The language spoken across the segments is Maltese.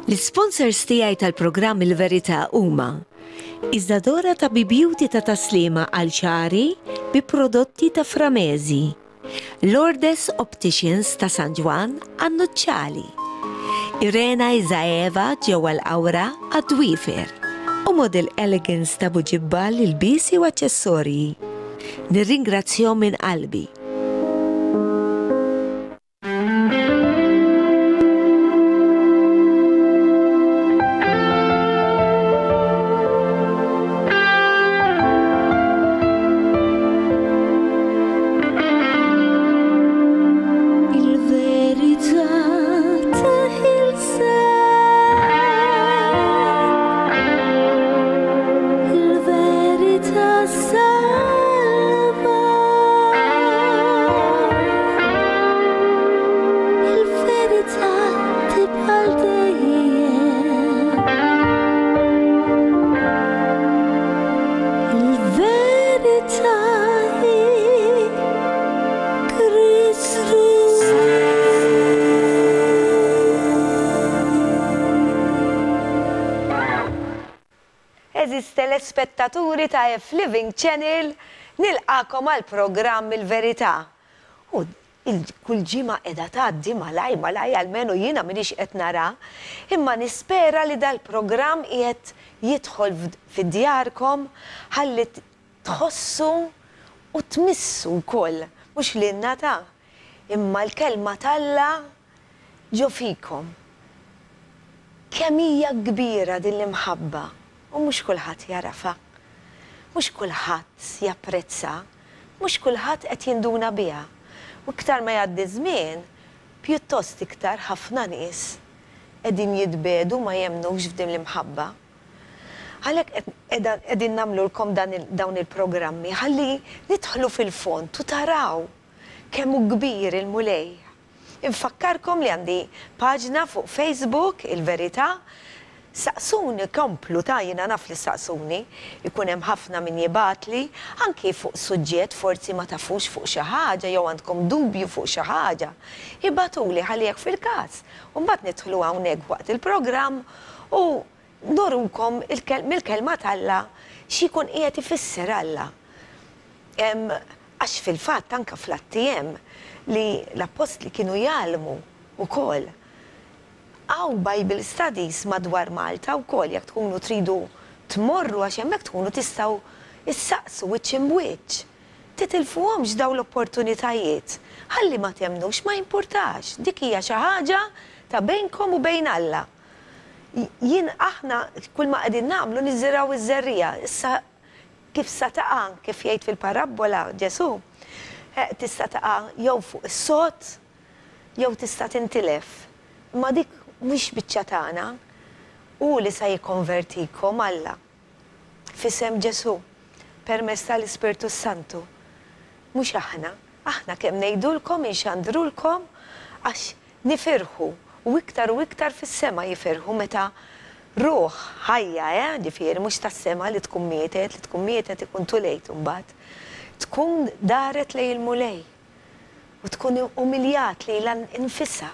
L-sponsors tiegħi tal-programm Il-Verità huma Iżadora ta' Beauty ta' taslima għal ċari bi prodotti ta' Framezi, Lourdes Opticians ta' San Ġwan għan-Nuċċali, Irena Izaeva ġewwa l-Awra għad-Dwifer u Model Elegance ta' Buġibbal il-bisi u aċċessorji. Nirringrazzjahom minn qalbi. Telespettaturi ta' F-Living Channel, nilqakom għal programm Il-Verità. U kull ġimgħa qiegħda tgħaddi malaj għalmenu jiena m'iniex qed nara, imma nispera li dal-programm qiegħed jidħol fid-djarkom ħalli tħossu u tmissu wkoll, mhux lilna ta' imma l-kelma talla ġo fikom. Kemm hija kbira din l-imħabba. U mhux kulħadd jarafha, mhux kulħadd japprezza, mhux kulħadd qed jinduna biha. U iktar ma jgħaddi żmien, pjuttost iktar ħafna nies qegħdin jitbedu ma jemmnux f'din l-imħabba. Għalhekk qegħdin nagħmlulkom dawn il-programmi ħalli nidħlu fil-fond u taraw kemm hu kbir il-mulej. Infakkarkom li għandi paġna fuq Facebook, Il-Verità. Saqsuni komplu ta' jina naf li saqsuni, ikun hemm ħafna min jibatli, anki fuq suġġett forsi ma tafux fuq xi ħaġa jew għandkom dubju fuq xi ħaġa. Ibatuli ħallijek fil-każ. U mbagħad nidħlu hawnhekk waqt il-programm u norukom mill-kelma talla x'ikun qiegħed ifisser Alla. Għax fil-fatt anke fl-attiem li l-apostli kienu jgħallmu wkoll. Għaw Bible Studies madwar Malta wkoll jekk tkunu tridu tmorru għax hemmhekk tkunu tistgħu issaqsu wiċċ imwiċċ. Titilfuhomx dawn l-opportunitajiet. Ħalli ma temnux ma jimpurtax. Dik hija xi ħaġa ta' bejnkom u bejn Alla. Jien aħna kull ma qegħdin nagħmlu niżżiraw iż-żerrija. Issa kif sa taqa' kif jgħid fil-parabbola Ġesu, tista' taqa' jew fuq is-sod jew tista' tintilef. Ma dik mhux biċċa tagħna u li sa jikkonvertikom Alla f'isem Ġesu permezz tal-Ispirtu Santu. Mhux aħna kemm ngħidulkom inxandrulkom għax nifirħu u iktar fis-sema jifirħu meta ruħ ħajja ġifieri mhux tas-sema li tkun mietet ikun tulejt imbagħad. Tkun daret lejn il-mulej u tkun umiljat lejla infisha.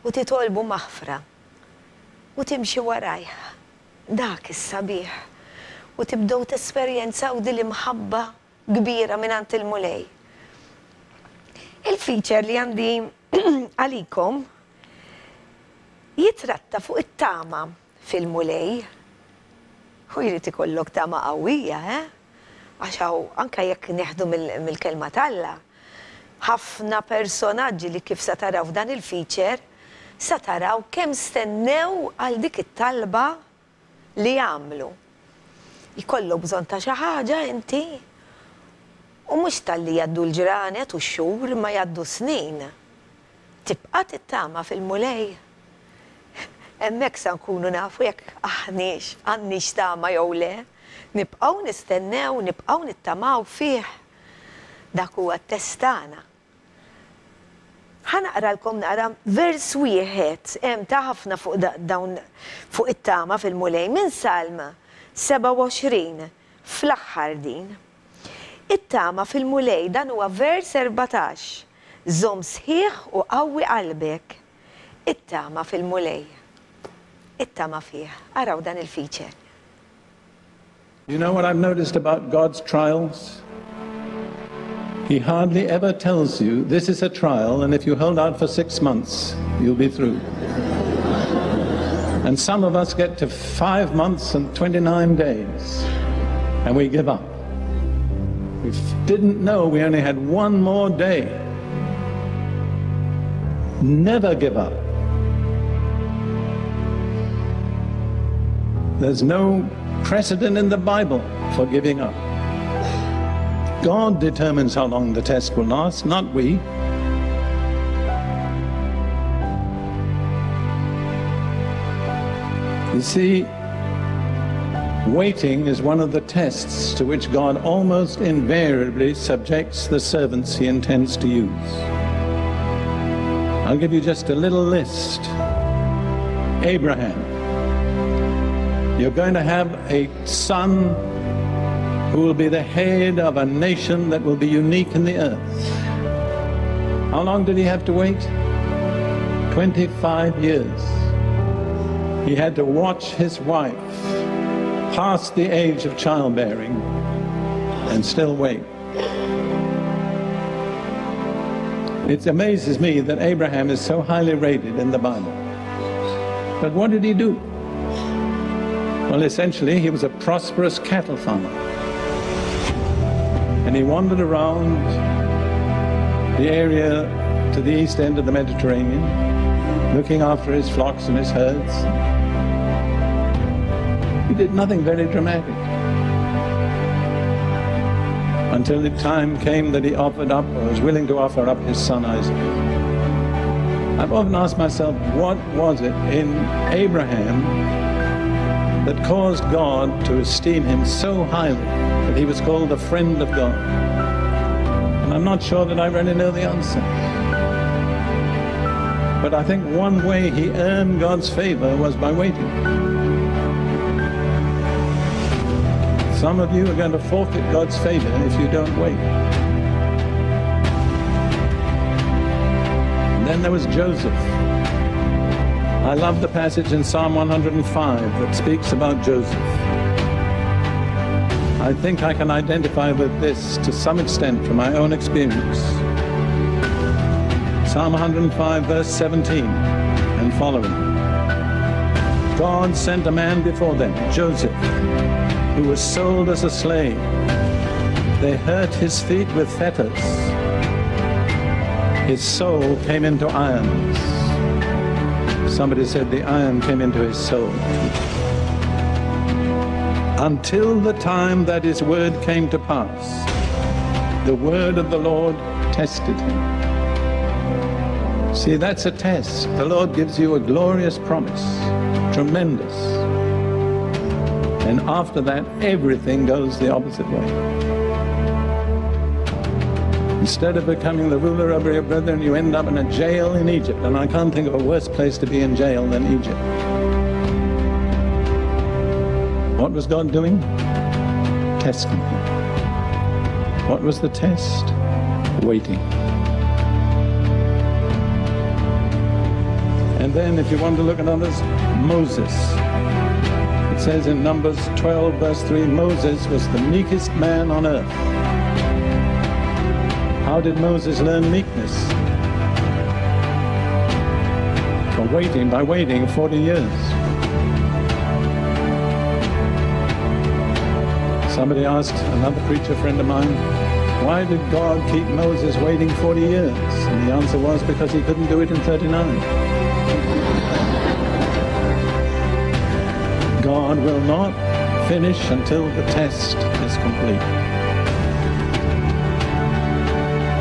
U titolbu maħfra u timxi warajha dak is-sabiħ u tibdew tesperjenzaw din l-imħabba kbira mingħand il-mulej. Il-feature li għandi għalikom jitratta fuq it-tama fil-mulej. U jrid ikollok tama qawwija, għax anke jekk neħdu mill-kelma talla. Ħafna personaġġi li kif sa taraw f'dan il-feature sa taraw kemm stennew għal dik it-talba li jagħmlu. Jkollu bżonn ta' xi ħaġa inti u mhux talli jgħaddu l-ġranet u x-xhur ma jgħaddu snin. Tibqa' tittama fil-mulej. Hemmhekk sa nkunu nafu jekk għandniex tama jew le. Nibqgħu nistennew, nibqgħu nittamaw fih. Dak huwa t-testana. Ħanaqralkom naqra vers wieħed hemm ta' ħafna fuq it-tama fil-mulej minn Salm 27 fl-aħħar din. It-tama fil-mulej dan huwa vers 14. Żomm sħiħ u qawwi qalbek. It-tama fil-mulej. it-tama fih. Araw dan il-feature. You know what I've noticed about God's trials? He hardly ever tells you, this is a trial, and if you hold out for 6 months, you'll be through. And some of us get to 5 months and 29 days, and we give up. We didn't know we only had 1 more day. Never give up. There's no precedent in the Bible for giving up. God determines how long the test will last, not we. You see, waiting is one of the tests to which God almost invariably subjects the servants he intends to use. I'll give you just a little list. Abraham. You're going to have a son who will be the head of a nation that will be unique in the earth. How long did he have to wait? 25 years. He had to watch his wife past the age of childbearing and still wait. It amazes me that Abraham is so highly rated in the Bible. But what did he do? Well, essentially, he was a prosperous cattle farmer. And he wandered around the area to the east end of the Mediterranean, looking after his flocks and his herds. He did nothing very dramatic. Until the time came that he offered up, or was willing to offer up, his son Isaac. I've often asked myself, what was it in Abraham that caused God to esteem him so highly that he was called the friend of God? And I'm not sure that I really know the answer. But I think one way he earned God's favor was by waiting. Some of you are going to forfeit God's favor if you don't wait. And then there was Joseph. I love the passage in Psalm 105 that speaks about Joseph. I think I can identify with this to some extent from my own experience. Psalm 105 verse 17 and following. God sent a man before them, Joseph, who was sold as a slave. They hurt his feet with fetters. His soul came into irons. Somebody said the iron came into his soul. Until the time that his word came to pass, the word of the Lord tested him. See, that's a test. The Lord gives you a glorious promise, tremendous. And after that, everything goes the opposite way. Instead of becoming the ruler over your brethren, you end up in a jail in Egypt. And I can't think of a worse place to be in jail than Egypt. What was God doing? Testing him. What was the test? Waiting. And then, if you want to look at others, Moses. It says in Numbers 12, verse 3, Moses was the meekest man on earth. How did Moses learn meekness? By waiting 40 years. Somebody asked another preacher friend of mine, why did God keep Moses waiting 40 years? And the answer was because he couldn't do it in 39. God will not finish until the test is complete.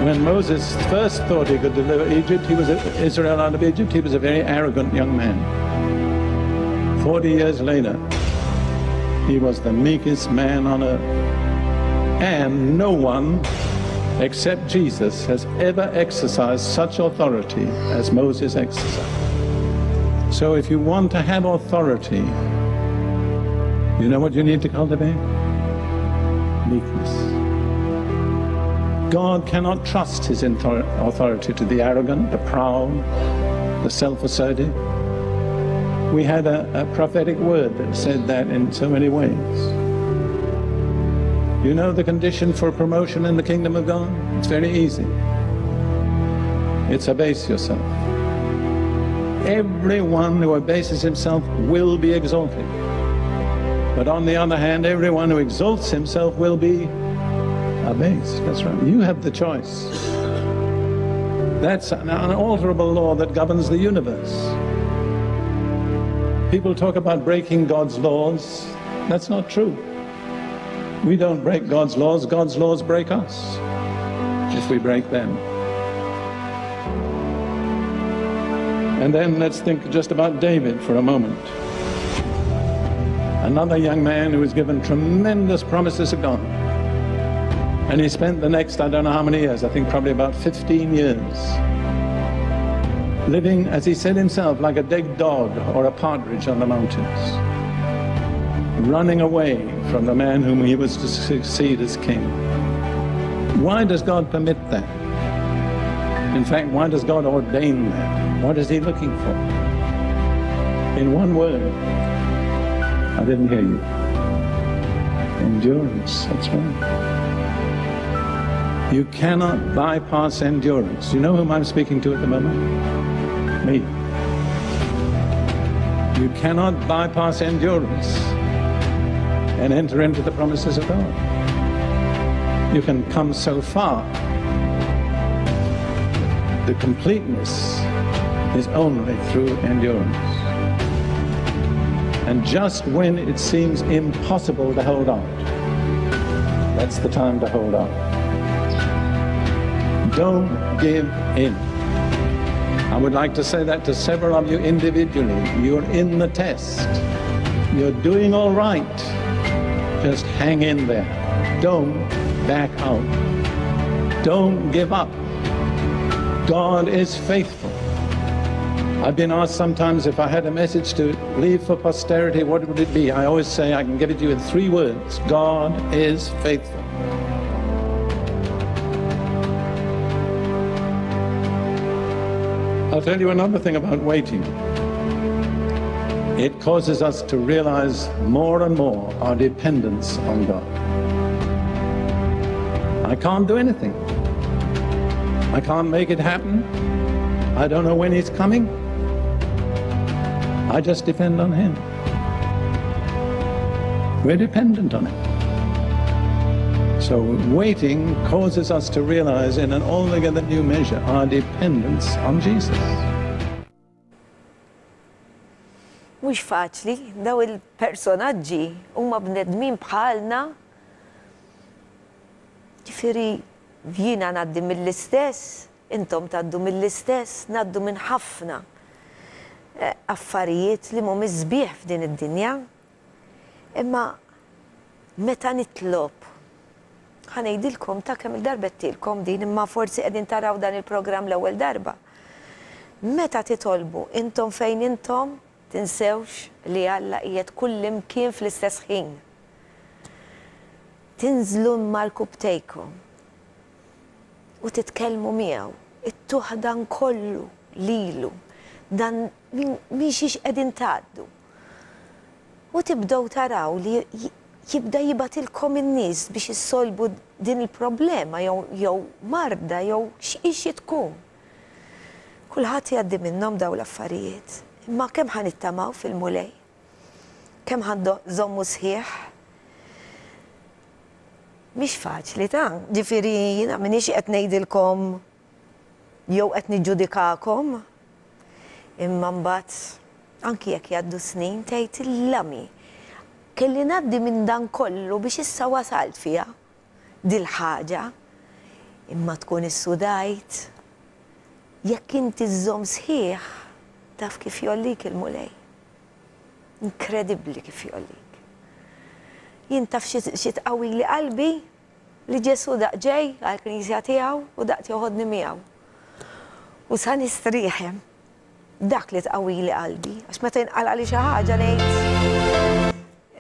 When Moses first thought he could deliver Israel out of Egypt, he was a very arrogant young man. 40 years later, he was the meekest man on earth. And no one except Jesus has ever exercised such authority as Moses exercised. So if you want to have authority, you know what you need to cultivate? Meekness. God cannot trust his authority to the arrogant, the proud, the self-assertive. We had a prophetic word that said that in so many ways. You know the condition for promotion in the kingdom of God? It's very easy. It's abase yourself. Everyone who abases himself will be exalted. But on the other hand, everyone who exalts himself will be abased. That's right. You have the choice. That's an unalterable law that governs the universe. People talk about breaking God's laws. That's not true. We don't break God's laws break us if we break them. And then let's think just about David for a moment. Another young man who was given tremendous promises of God. And he spent the next, I don't know how many years, I think probably about 15 years, living, as he said himself, like a dead dog or a partridge on the mountains, running away from the man whom he was to succeed as king. Why does God permit that? In fact, why does God ordain that? What is he looking for? In one word, I didn't hear you. Endurance, that's right. You cannot bypass endurance. You know whom I'm speaking to at the moment? Me. You cannot bypass endurance and enter into the promises of God. You can come so far. The completeness is only through endurance. And just when it seems impossible to hold out, that's the time to hold out. Don't give in. I would like to say that to several of you individually. You're in the test. You're doing all right. Just hang in there. Don't back out. Don't give up. God is faithful. I've been asked sometimes if I had a message to leave for posterity, what would it be? I always say I can give it to you in 3 words. God is faithful. I'll tell you another thing about waiting. It causes us to realize more and more our dependence on God. I can't do anything. I can't make it happen. I don't know when he's coming. I just depend on him. We're dependent on him. So waiting causes us to realize in an altogether new measure our dependence on Jesus. Mhux faċli, daw il-personaġġi huma bnedmin bħalna. Ġifieri jiena ngħaddi mill-istess, intom tgħaddu mill-istess, ngħaddu minn ħafna affarijiet li mhumiex sbieħ f'din id-dinja. Imma meta nitlob, ħanejdilkom ta' kemm il-darbettilkom din, imma forsi qegħdin taraw dan il-programm l-ewwel darba. Meta titolbu intom fejn intom, tinsewx li Alla qiegħed kullimkien fl-istess ħin. Tinżlu mal-kubtejkom u titkellmu miegħu, it-tuħdan kollu lilu, dan mhix qegħdin tgħaddu. U tibdew taraw li jibda jibatilkom in-nies biex issolbu din il-problema jew marda jew x'ixi tkun. Kulħadd jgħaddi minnhom dawn l-affarijiet. Imma kemm ħanittamaw fil-mulej? Kemm ħanżommu sħiħ? Mhix faċli ta' ġifieri jiena m'iniex qed ngħidilkom jew qed niġġudikakom. Imma mbagħad anki jekk jgħaddu snin tgħid il-lami kelli ngħaddi minn dan kollu biex issa wasalt fiha dil-ħaġa, imma tkun issudajt jekk inti żżomm sħiħ taf kif jollik il-mulej. Inkredibbli kif jollik. Jien taf xi tqawwi li qalbi li Ġesu daq ġej għall-Knisja tiegħu u daqt joħodni miegħu. U sa nistrieħem dak li tqawwi li qalbi, għax meta jinqal għali xi ħaġa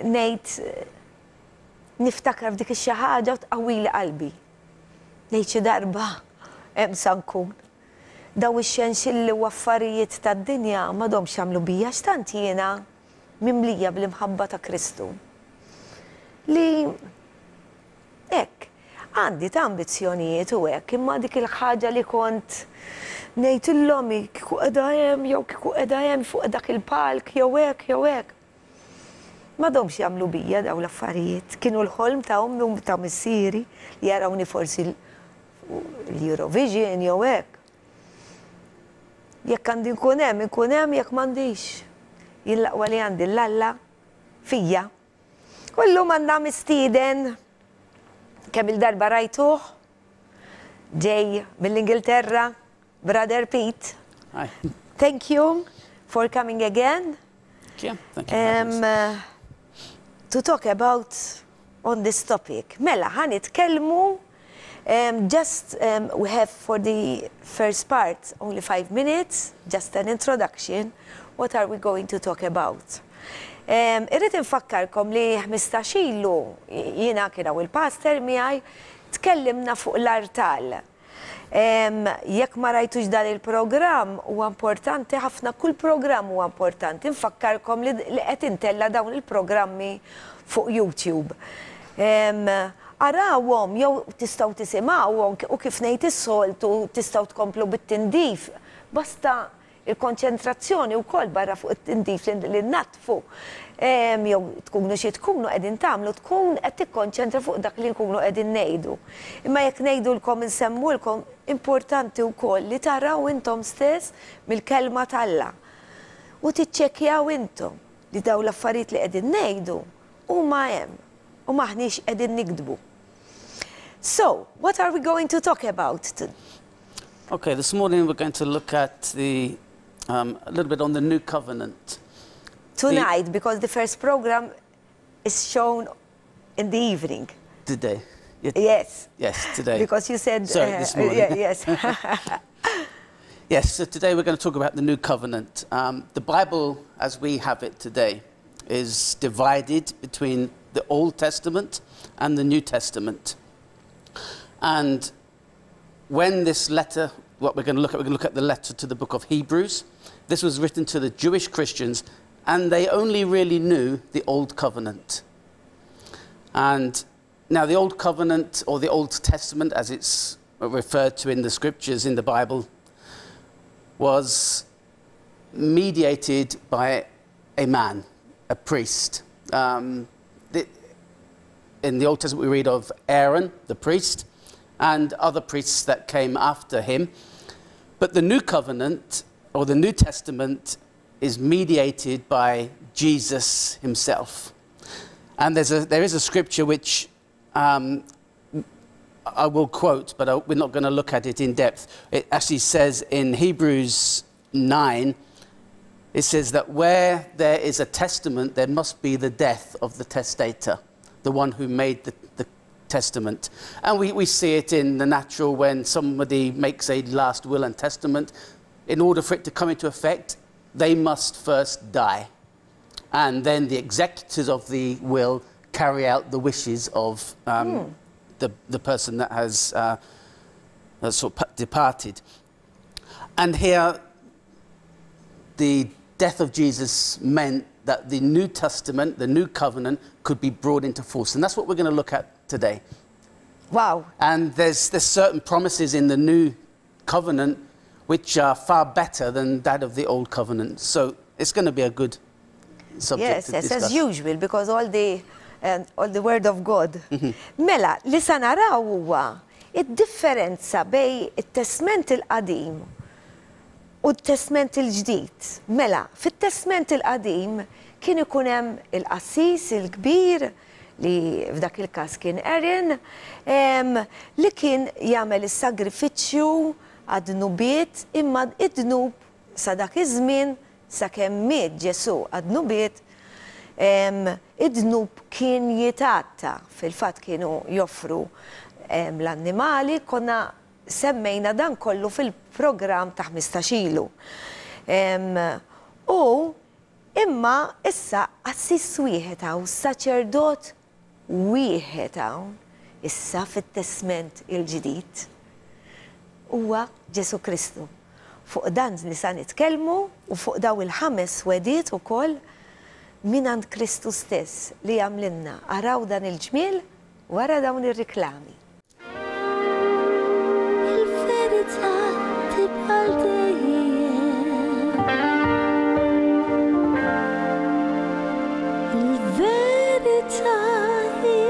ngħid niftakar f'dik ix-xi ħaġa u tqawwi li qalbi. Ngħid xi darba hemm sa nkun. daw ix-xenxilli u affarijiet tad-dinja m'għadhomx jagħmlu bija x'tant jiena mimlija bl-imħabba ta' Kristu. Li hekk għandi ta' ambizzjonijiet u hekk, imma dik il-ħaġa li kont ngħidilhom kieku qiegħda hemm jew kieku qiegħda hemm fuq dak il-palk jew hekk. M'għadhomx jagħmlu bija daw l-affarijiet. Kienu l-ħolm ta' ommi u ta' missieri li jarawni forsi l-Eurovision jew hekk. Jekk għandi nkun hemm jekk m'għandix. Jien l-aqwa li għandi l-Alla fija. Kullum għandna mistieden kemm il-darba rajtuh ġej mill-Ingilterra, Brother Pete. Hi. Thank you for coming again. Yeah, thank you. To talk about on this topic. Mela, ħanitkellmu we have for the first part only 5 minutes, just an introduction. What are we going to talk about? Irrid infakkarkom li 15 ilu jiena kiena u l-pastor miegħi tkellimna fuq l-artal. Jekk ma rajtux dan il-programm huwa importanti ħafna, kull programm huwa importanti. Infakkarkom li qed intella dawn il-programmi fuq YouTube. Arawhom jew tistgħu tisimgħuhom u kif ngħid is-soltu tistgħu tkomplu bit-tindif. Basta il-konċentrazzjoni wkoll barra fuq it-tindif li natfu. Jew tkunu xi tkunu qegħdin tagħmlu tkun qed tikkonċentra fuq dak li nkunu qegħdin ngħidu. Imma jekk ngħidulkom insemmulkom importanti wkoll li taraw intom stess mill-kelma tal-Alla u tiċċekkjaw intom li daw l-affarijiet li qegħdin ngħidu huma hemm u maħniex qegħdin nikdbu. So, what are we going to talk about? Okay, this morning we're going to look at a little bit on the New Covenant. Tonight, because the first program is shown in the evening. Today. Yes. Yes, today. Because you said... Sorry, this morning. Yes. Yes, so today we're going to talk about the New Covenant. The Bible, as we have it today, is divided between the Old Testament and the New Testament. And when this letter, what we're going to look at the letter to the book of Hebrews. This was written to the Jewish Christians, and they only really knew the Old Covenant. And now the Old Covenant, or the Old Testament, as it's referred to in the scriptures in the Bible, was mediated by a man, a priest. In the Old Testament we read of Aaron, the priest, and other priests that came after him. But the New Covenant, or the New Testament, is mediated by Jesus himself. And there is a scripture which I will quote, but we're not going to look at it in depth. It actually says in Hebrews 9, it says that where there is a testament, there must be the death of the testator, the one who made the testament. And we see it in the natural when somebody makes a last will and testament. In order for it to come into effect, they must first die. And then the executors of the will carry out the wishes of the person that has sort of departed. And here, the death of Jesus meant that the New Testament, the New Covenant, could be brought into force. And that's what we're going to look at today. Wow. And there's certain promises in the New Covenant which are far better than that of the Old Covenant. So it's going to be a good subject to discuss. Yes, as usual, because all the Word of God. Mela, li sa naraw huwa id-differenza bej it-Testament il-qadim u t-Testament il-ġdid. Mela, fit-Testament il-qadim kien ikun hemm il-qassis il-kbir li f'dak il-każ kien Aaron li kien jagħmel is-sagrifiċċju għad-dnubiet, imma id-dnub sa dak iż-żmien sakemm miet Ġesu għad-dnubiet id-dnub kien jitatta, fil-fatt kienu joffru l-annimali, konna semmejna dan kollu fil-programm ta' 15 ilu. U imma issa qassis wieħed hawn, saċerdot wieħed hawn, issa fit-Testament il-ġdid huwa Ġesu Kristu. fuq dan li sa nitkellmu u fuq daw il-5 wediet ukoll min għand Kristu stess li għamlinna. Araw dan il-ġmiel wara dawn ir-riklami. Il-verità tibqa' dejjem. Il-verità hi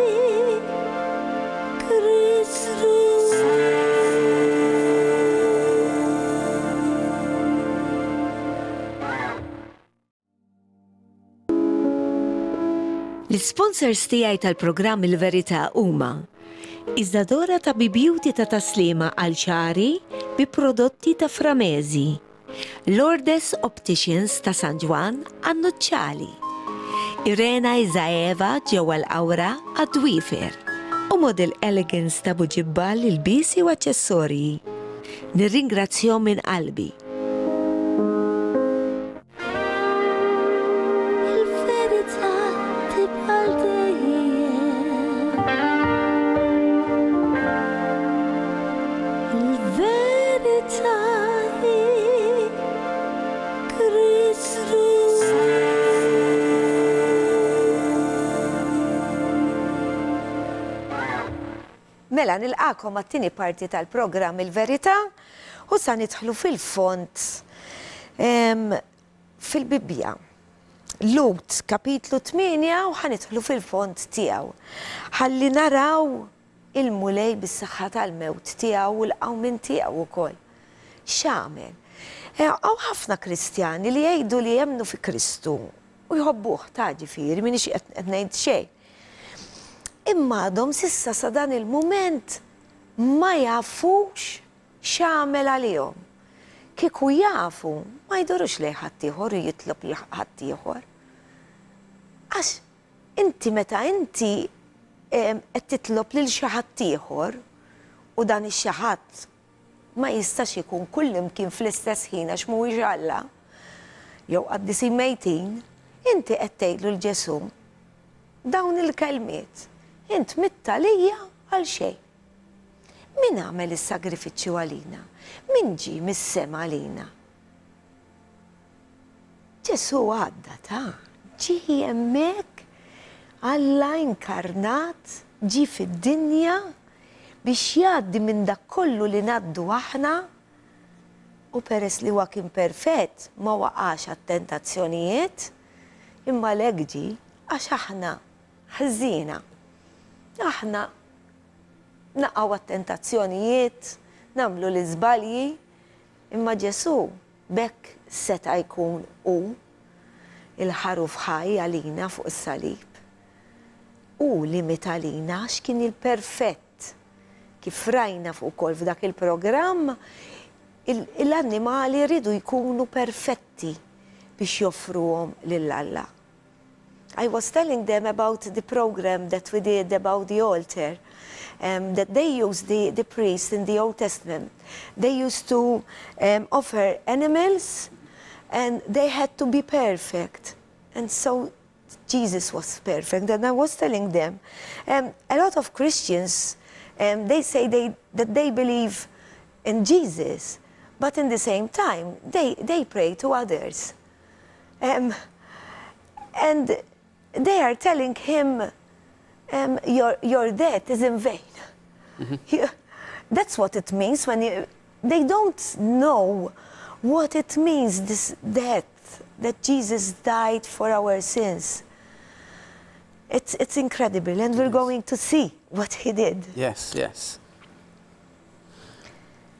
Kristu. L-sponsors tiegħi tal-programm Il-Verità huma Iżadora ta' Beauty ta' taslima għal ċari bi prodotti ta' Framezi, Lourdes Opticians ta' San Ġwan għan-Nuċċali, Irena Izaeva ġewwa l-Awra għad-Dwifer u Model Elegance ta' Buġibbal il-bisi u aċċessorji. Nirringrazzjahom minn qalbi. Mela nilqakom għat-tieni parti tal-programm Il-Verità u sa nidħlu fil-font fil-Bibbja. Lut kapitlu 8 u ħanidħlu fil-font tiegħu. Ħalli naraw il-mulej bis-saħħa tal-mewt tiegħu u l-qawmin tiegħu wkoll. X'għamel? Hawn ħafna Kristjani li jgħidu li jemmnu fi Kristu u jħobbuh ta' ġifieri m'iniex qed ngħid xejn. Imma għadhom sissa sa dan il-mument ma jafux x'għamel għalihom. Kieku jafu ma jdorux lejn ħaddieħor u jitlob ħaddieħor. Għax inti meta inti qed titlob lil xi ħaddieħor u dan ix-xi ħadd ma jistax ikun kullimkien fl-istess ħin għax mhuwiex Alla jew qaddisin mejtin, inti qed tgħidlu l-Ġesu dawn il-kelmiet. Int mitta lija għal xejn. Min għamel is-sagrifiċċju għalina? Min ġie mis-sema għalina? Ġesu għadda ġie hemmhekk Alla inkarnat ġie fid-dinja biex jgħaddi minn dak kollu li ngħaddu aħna u peress li huwa kien perfett ma waqax għat-tentazzjonijiet imma lek ġie għax aħna ħżiena. Aħna naqgħu għat-tentazzjonijiet, nagħmlu l-iżbalji, imma Ġesu bekk seta' jkun hu il-ħaruf ħaj għalina fuq is-salib. U limita għalina x'kien il-perfett. Kif rajna fuq ukoll f'dak il-programm, l-annimali rridu jkunu perfetti biex joffruhom lil Alla. I was telling them about the program that we did about the altar, that they used the priests in the Old Testament. They used to offer animals and they had to be perfect. And so Jesus was perfect. And I was telling them, a lot of Christians, they say that they believe in Jesus, but in the same time, they pray to others. And they are telling him, your death is in vain. That's what it means when they don't know what it means, this death, that Jesus died for our sins. It's incredible, and we're going to see what he did. Yes, yes.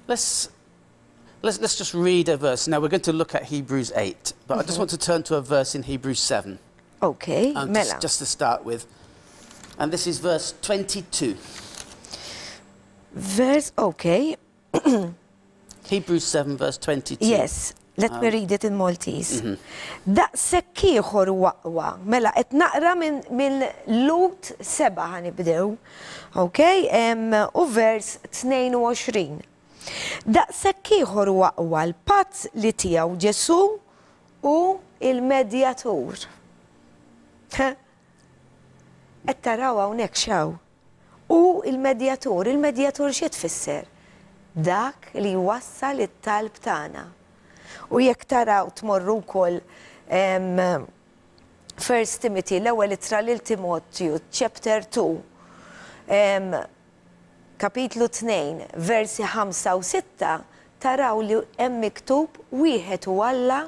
Let's just read a verse. Now we're going to look at Hebrews 8, but I just want to turn to a verse in Hebrews 7. Okay, mela. Just to start with. And this is verse 22. Okay. Hebrews 7, verse 22. Yes, let me read it in Maltese. Daqshekk ieħor waqwa, mela qed naqra minn Lut 7 ħanibdew, okay? U vers 22. Daqshekk ieħor waqwa l-pazz li tiegħu Ġesu u il-medjatur. Qed taraw hawnhekk xaw. U il-medjatur xi tfisser? Dak li jwassal it-talb tagħna. U jekk taraw tmorru wkoll First Timothy, l-ewwel ittra lil Timotju, chapter 2, kapitlu 2, versi 5 u 6, taraw li hemm miktub wieħed hu Alla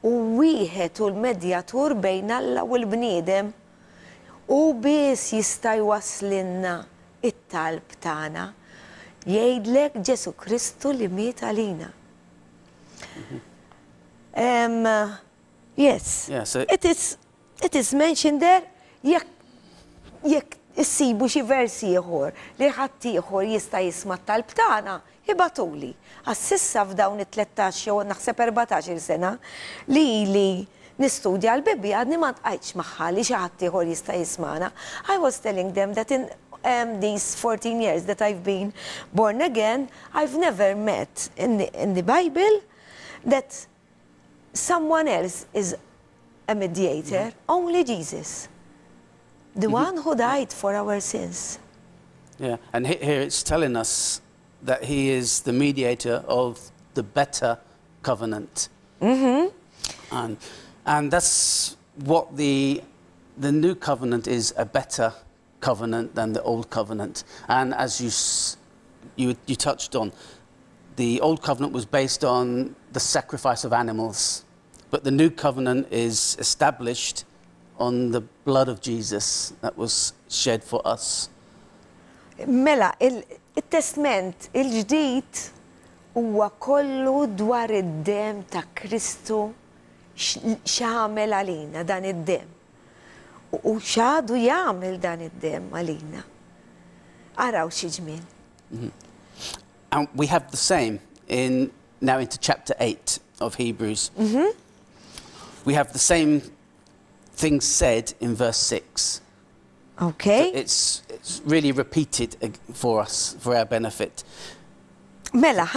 u wieħed hu l-medjatur bejn Alla u l-bniedem u biss jista' jwasslilna it-talb tagħna. Jgħidlek Ġesu Kristu li miet għalina. Yes, Yeah, so- it is mentioned there, jekk issibu xi versi ieħor li ħadd ieħor jista' jisma' t-talb tagħna, ibatuli. Għas-sissa f'dawn it-13 jew naħseb 14 sena li nistudja l-Bibbja għadni ma tqajtx magħha li xi ħadd ieħor jista' jismana. I was telling them that in these 14 years that I've been born again, I've never met in the Bible that someone else is a mediator, only Jesus, the one who died for our sins. Yeah, and here it's telling us that he is the mediator of the better covenant. And that's what the new covenant is, a better covenant than the old covenant. And as you touched on, the old covenant was based on the sacrifice of animals, but the new covenant is established on the blood of Jesus that was shed for us. Mela, il-testament il-ġdid huwa kollu dwar id-dem ta' Kristu x'għamel għalina dan id-dem. U x'għadu jagħmel dan id-dem għalina. Araw xi ġmien. And we have the same now into chapter 8 of Hebrews. We have the same things said in verse 6. Okay? It's really repeated for us, for our benefit. Mela,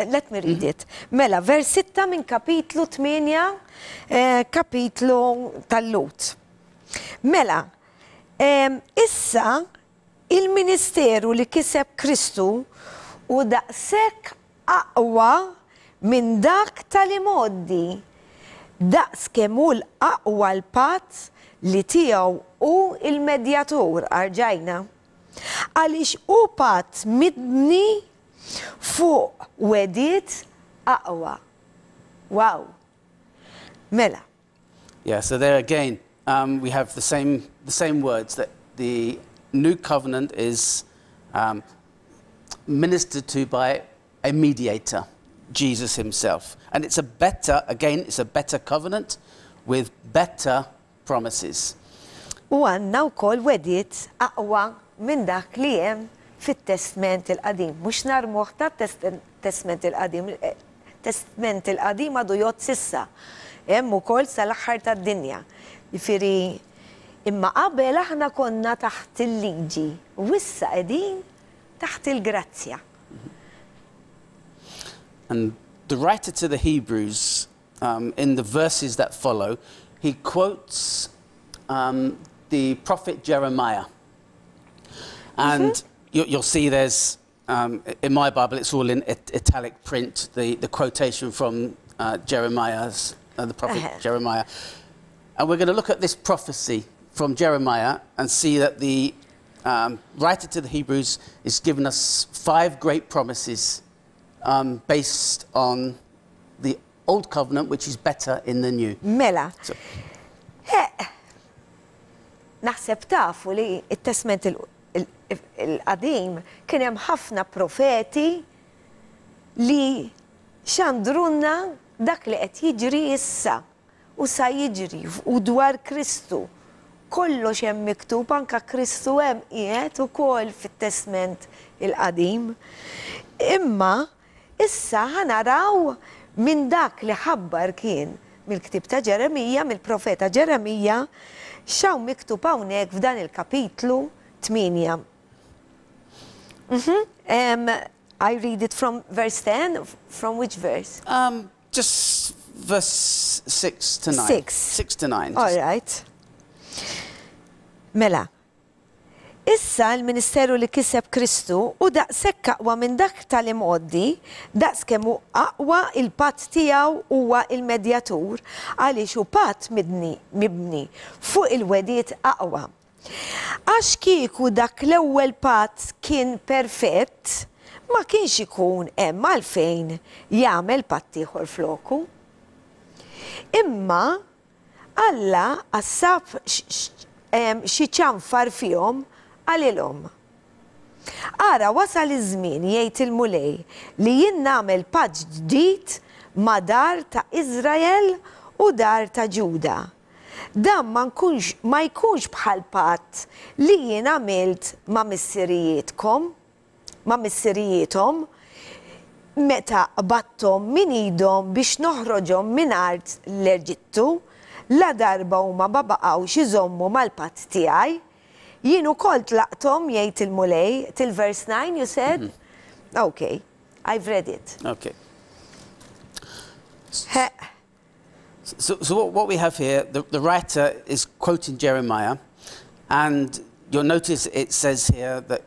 let me read it. Mela, vers 6 minn kapitlu 8, kapitlu tal-Lut. Mela, issa il-ministeru li kiseb Kristu u daqshekk aqwa minn dak tal-imoddi, daqs kemm hu l-aqwa l-patt li tiegħu u il-medjatur arġajna. Għaliex hu patt mibni fuq wedid aqwa. Wow. Mela. Yeah, so there again, we have the same words, that the new covenant is ministered to by a mediator, Jesus himself. And it's a better covenant with better promises. U għanna wkoll wedid aqwa minn dak li hemm fit-Testament il-Qadim. Mhux narmuh tat-Testament il-Qadim. Testament il-Qadim għadu jgħod sissa. Hemm ukoll sal-aħħar tad-dinja. Jifieri imma qabel aħna konna taħt il-liġi u issa qegħdin taħt il-grazzja. And the writer to the Hebrews, in the verses that follow, he quotes the prophet Jeremiah. And you'll see there's, in my Bible, it's all in italic print, the quotation from Jeremiah's, the prophet Jeremiah. And we're going to look at this prophecy from Jeremiah and see that the writer to the Hebrews is giving us 5 great promises based on the old covenant, which is better in the new. Mela. Naħseb tafu li it-Testament il-Qadim kien hemm ħafna profeti li xandrunna dak li qed jiġri issa u sa jiġri u dwar Kristu. Kollox hemm miktub, anke Kristu hemm qiegħed ukoll fit-Testament il-Qadim. Imma issa ħanaraw minn dak li ħabbar kien mill-ktib ta' Ġeremija, mill-profeta Ġeremija, xaw miktub hawnhekk f'dan il-kapitlu 8. I read it from verse 10. From which verse? Just verse 6 to 9. 6. 6 to 9. All right. Mela. Issa l-Ministeru li kiseb Kristu u daqshekk aqwa minn dak tal-imqoddi, daqskemm hu aqwa il-patt tiegħu huwa il-medjatur għaliex hu patt mibni fuq il-wedijiet aqwa. Għax kieku dak l-ewwel patt kien perfett, ma kienx ikun hemm għalfejn jagħmel patt ieħor floku. Imma Alla assab xi ċanfar fihom għalilhom. Ara wasal iż-żmien jgħid il-mulej li jien nagħmel patt ġdid ma' dar ta' Iżrael u dar ta' Ġuda. Dan ma jkunx bħal patt li jien għamilt ma' missirijietkom, ma' missirijiethom, meta qbadthom min idhom biex noħroġhom minn art l-Eġittu, la darba huma ma baqgħux iżommu mal-patt tiegħi. Jien ukoll tlaqthom jgħid il-mulej till verse 9 you said? Okay, I've read it. Okay. So what we have here, the writer is quoting Jeremiah, and you'll notice it says here that,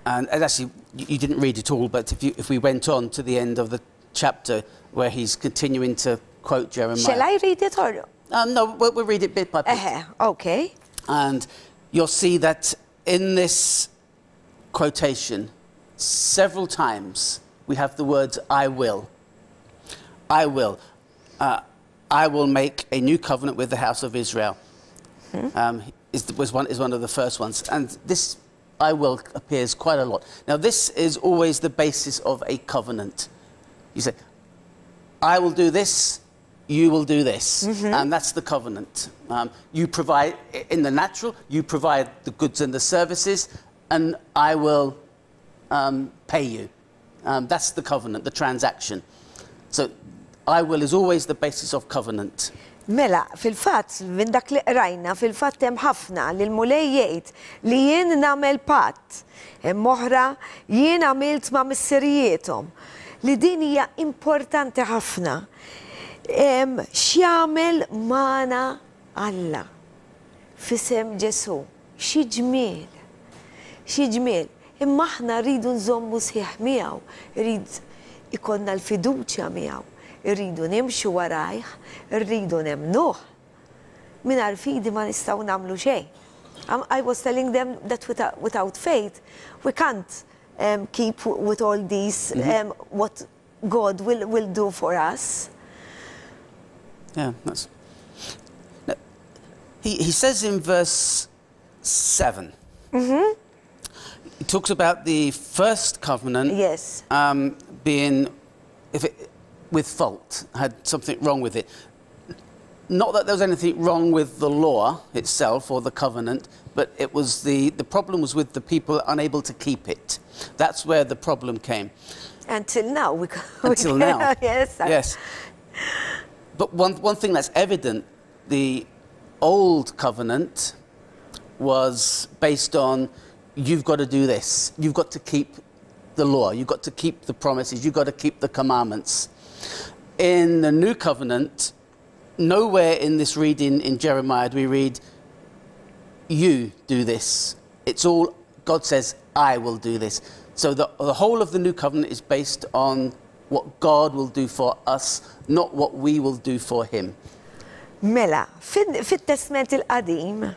and actually you didn't read it all, but if we went on to the end of the chapter where he's continuing to quote Jeremiah. Shall I read it or no? No, we'll read it bit by bit. Okay. And you'll see that in this quotation, several times we have the words I will. I will. I will make a new covenant with the house of Israel. Is one of the first ones. And this I will appears quite a lot. Now this is always the basis of a covenant. You say, I will do this, you will do this. And that's the covenant. You provide, in the natural, you provide the goods and the services, and I will pay you. That's the covenant, the transaction. So I will is always the basis of covenant. Mela, fil-fatt, minn dak li qrajna, fil-fatt hemm ħafna li l-mulej jgħid li jien nagħmel patt, hemm oħra jien għamilt ma' missirijiethom. Li din hija importanti ħafna. X'jagħmel magħna Alla f'isem Ġesu. Xi ġmiel. Xi ġmiel. Imma aħna rridu nżommu sħiħ miegħu, rrid ikollna l-fiduċja miegħu. Irridu nimxu warajh, irridu nemnuh. Mingħajr fidi ma nistgħu nagħmlu xejn. I was telling them that without faith we can't keep with all these what God will do for us. Yeah, that's. No, he says in verse 7. He talks about the first covenant. Yes. Being with fault, had something wrong with it. Not that there was anything wrong with the law itself or the covenant, but it was the problem was with the people unable to keep it. That's where the problem came. Until now. Until now. Yes. Yes. But one thing that's evident, the old covenant was based on you've got to do this. You've got to keep the law. You've got to keep the promises. You've got to keep the commandments. In the new covenant, nowhere in this reading in Jeremiah do we read, you do this. It's all, God says, I will do this. So the whole of the new covenant is based on what God will do for us, not what we will do for him. Mela, fit-testament il-qadim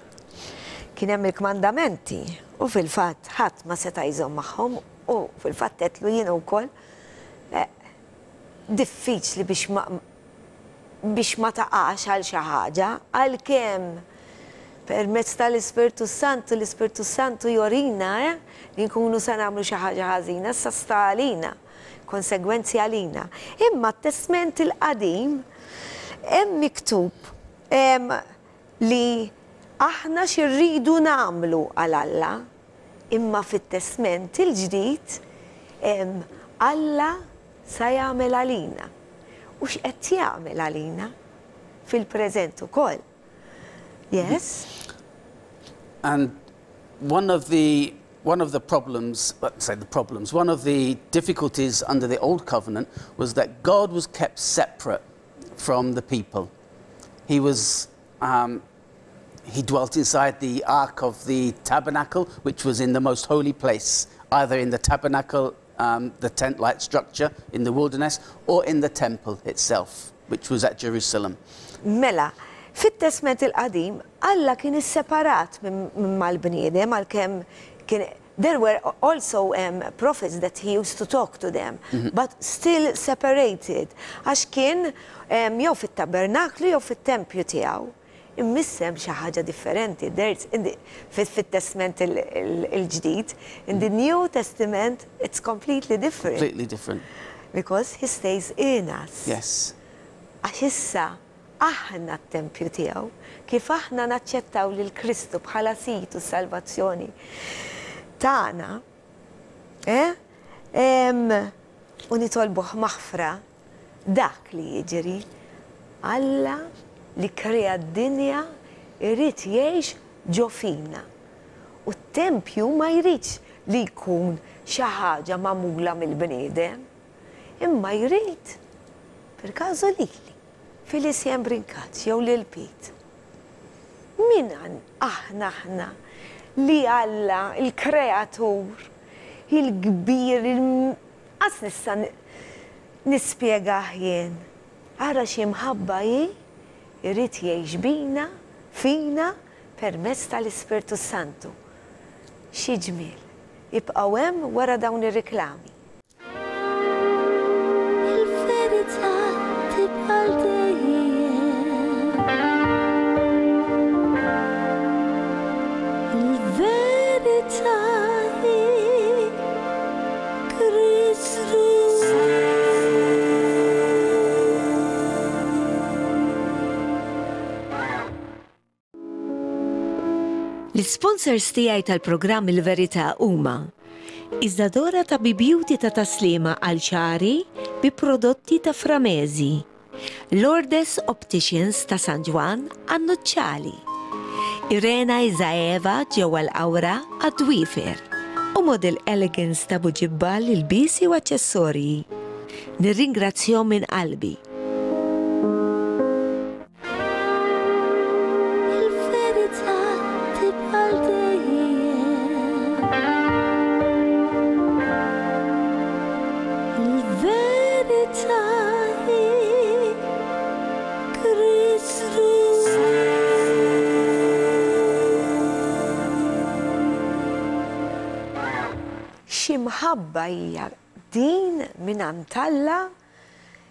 kien hemm il-kmandamenti u fil-fatt ħadd ma seta' jżomm magħhom u fil-fatt qedlu jien ukoll diffiċli biex ma taqax għal xi ħaġa għalkemm permezz tal-Ispirtu Santu l-Ispirtu Santu jorina li nkunu se nagħmlu xi ħaġa ħażina issa sta għalina, konsegwenzi għalina. Imma t-testament il-qadim hemm miktub li aħna xirridu nagħmlu għal Alla, imma fit-testament il-ġdid Alla sa jagħmel għalina. U x'qed jagħmel għalina fil-preżent ukoll. Yes? And one of the problems, one of the difficulties under the old covenant was that God was kept separate from the people. He was he dwelt inside the ark of the tabernacle, which was in the most holy place, either in the tabernacle, the tent-like structure in the wilderness, or in the temple itself, which was at Jerusalem. Mela, fit-testament il-qadim, Alla kien isseparat minn mal-bniedem, għalkemm kien there were also prophets that he used to talk to them, but still separated. Għax kien jew fit-tabernaklu jew fit-tempju tiegħu. Immissem xi ħaġa differenti. Fit-testament il-ġdid, in the New Testament, it's completely different. Completely different. Because he stays in us. Yes. Għax issa aħna t-tempju tiegħu, kif aħna naċċettaw lil Kristu bħala situ salvazzjoni tagħna, u nitolbuh maħfra dak li jiġri Alla li krea d-dinja irrid jgħix ġo fina. U t-tempju ma jridx li jkun xi ħaġa magħmula mill-bniedem, imma jrid per-każu lili fil-isjem Brinkat jew lil Pete. Min aħna li Alla, il-kreatur, il-kbir, għas nista nispjegah jien. Ara xi mħabba irrid jgħix bina, fina, permezz tal-Ispirtu Santu. Xi ġmiel, jibqgħu hemm wara dawn ir-riklami. Il-verità tibqa' dejjem. Il-verità hi Kristu. L-sponsors tiegħi tal-programm Il-Verità huma Iżdadora ta' Beauty ta' taslima għal ċari bi prodotti ta' Framezi, Lourdes Opticians ta' San Ġwan għan-Nuċċali, Irena Izaeva ġewwa l-Awra għad-Dwifer u Model Elegance ta' Buġibbal il-bisi u aċċessorji. Nirringrazzjahom minn qalbi. Ximħabba hija din minn Alla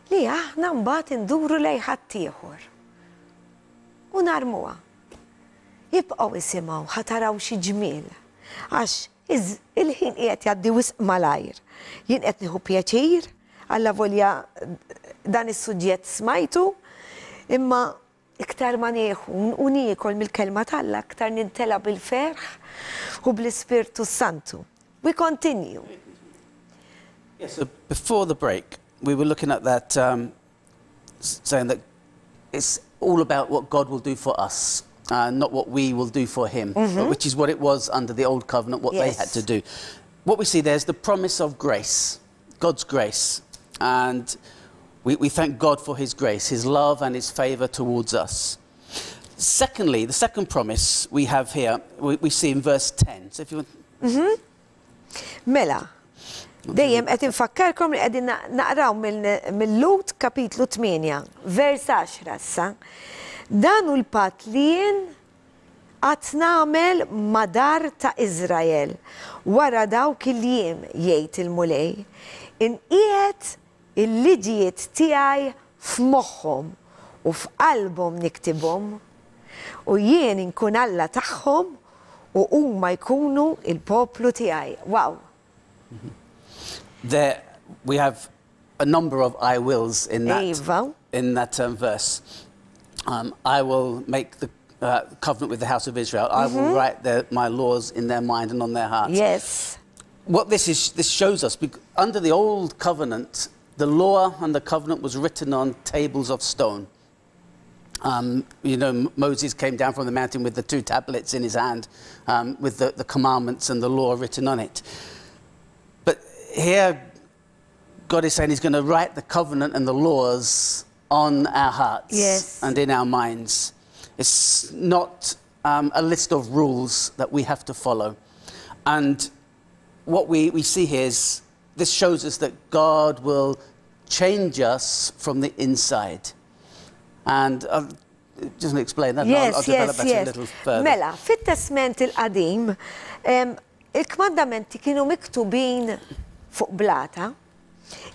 li aħna mbagħad induru lejn ħadd ieħor. U narmuha. Jibqgħu isimgħu ħataraw xi ġmiel. Għax il-ħin qiegħed jgħaddi wisq malajr. Jien qed nieħu pjaċir alla volja dan is-suġġett smajtu, imma iktar ma nieħu u niekol mill-kelma tal-Alla, iktar nintela bil-ferħ u bl-Ispirtu Santu. We continue. Yes, so before the break, we were looking at that, saying that it's all about what God will do for us, not what we will do for him, which is what it was under the old covenant, what they had to do. What we see there is the promise of grace, God's grace. And we thank God for his grace, his love and his favor towards us. Secondly, the second promise we have here, we see in verse 10. So if you want... Mela, dejjem qed infakkarkom li qegħdin naqraw mill-Lut kapitlu 8, vers 10 issa. Dan hu l-patt li jien qatt nagħmel madar ta' Iżrael wara dawk il-jiem jgħid il-mulej. Inqiegħed il-liġijiet tiegħi f'moħħhom u f'qalbhom niktibhom u jien inkun Alla tagħhom u huma jkunu il-poplu tiegħi. Wow. There we have a number of I wills in that verse. I will make the covenant with the house of Israel. I will write my laws in their mind and on their hearts. Yes. What this shows us, under the old covenant, the law and the covenant was written on tables of stone. You know, Moses came down from the mountain with the 2 tablets in his hand, with the commandments and the law written on it. But here, God is saying he's going to write the covenant and the laws on our hearts and in our minds. It's not a list of rules that we have to follow. And what we see here is, this shows us that God will change us from the inside. And just to explain that, I'll develop that a little further. Mela, fit-testament il-qadim, il-kmandamenti kienu miktubin fuq blata,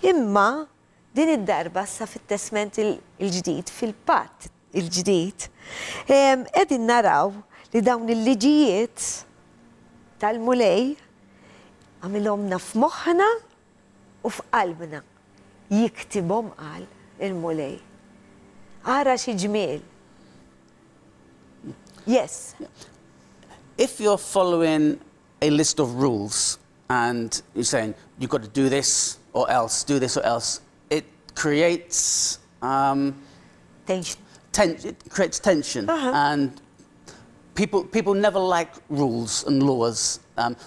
imma din id-darba sa fit-testament il-ġdid, fil-patt il-ġdid, qegħdin naraw li dawn il-liġijiet tal-mulej għamilhomna f'moħħna u f'qalbna. Jiktibhom qal il-mulej. Ara xi ġmiel. Yes. If you're following a list of rules and you're saying, you've got to do this or else, do this or else, it creates Tension. it creates tension. And people never like rules and laws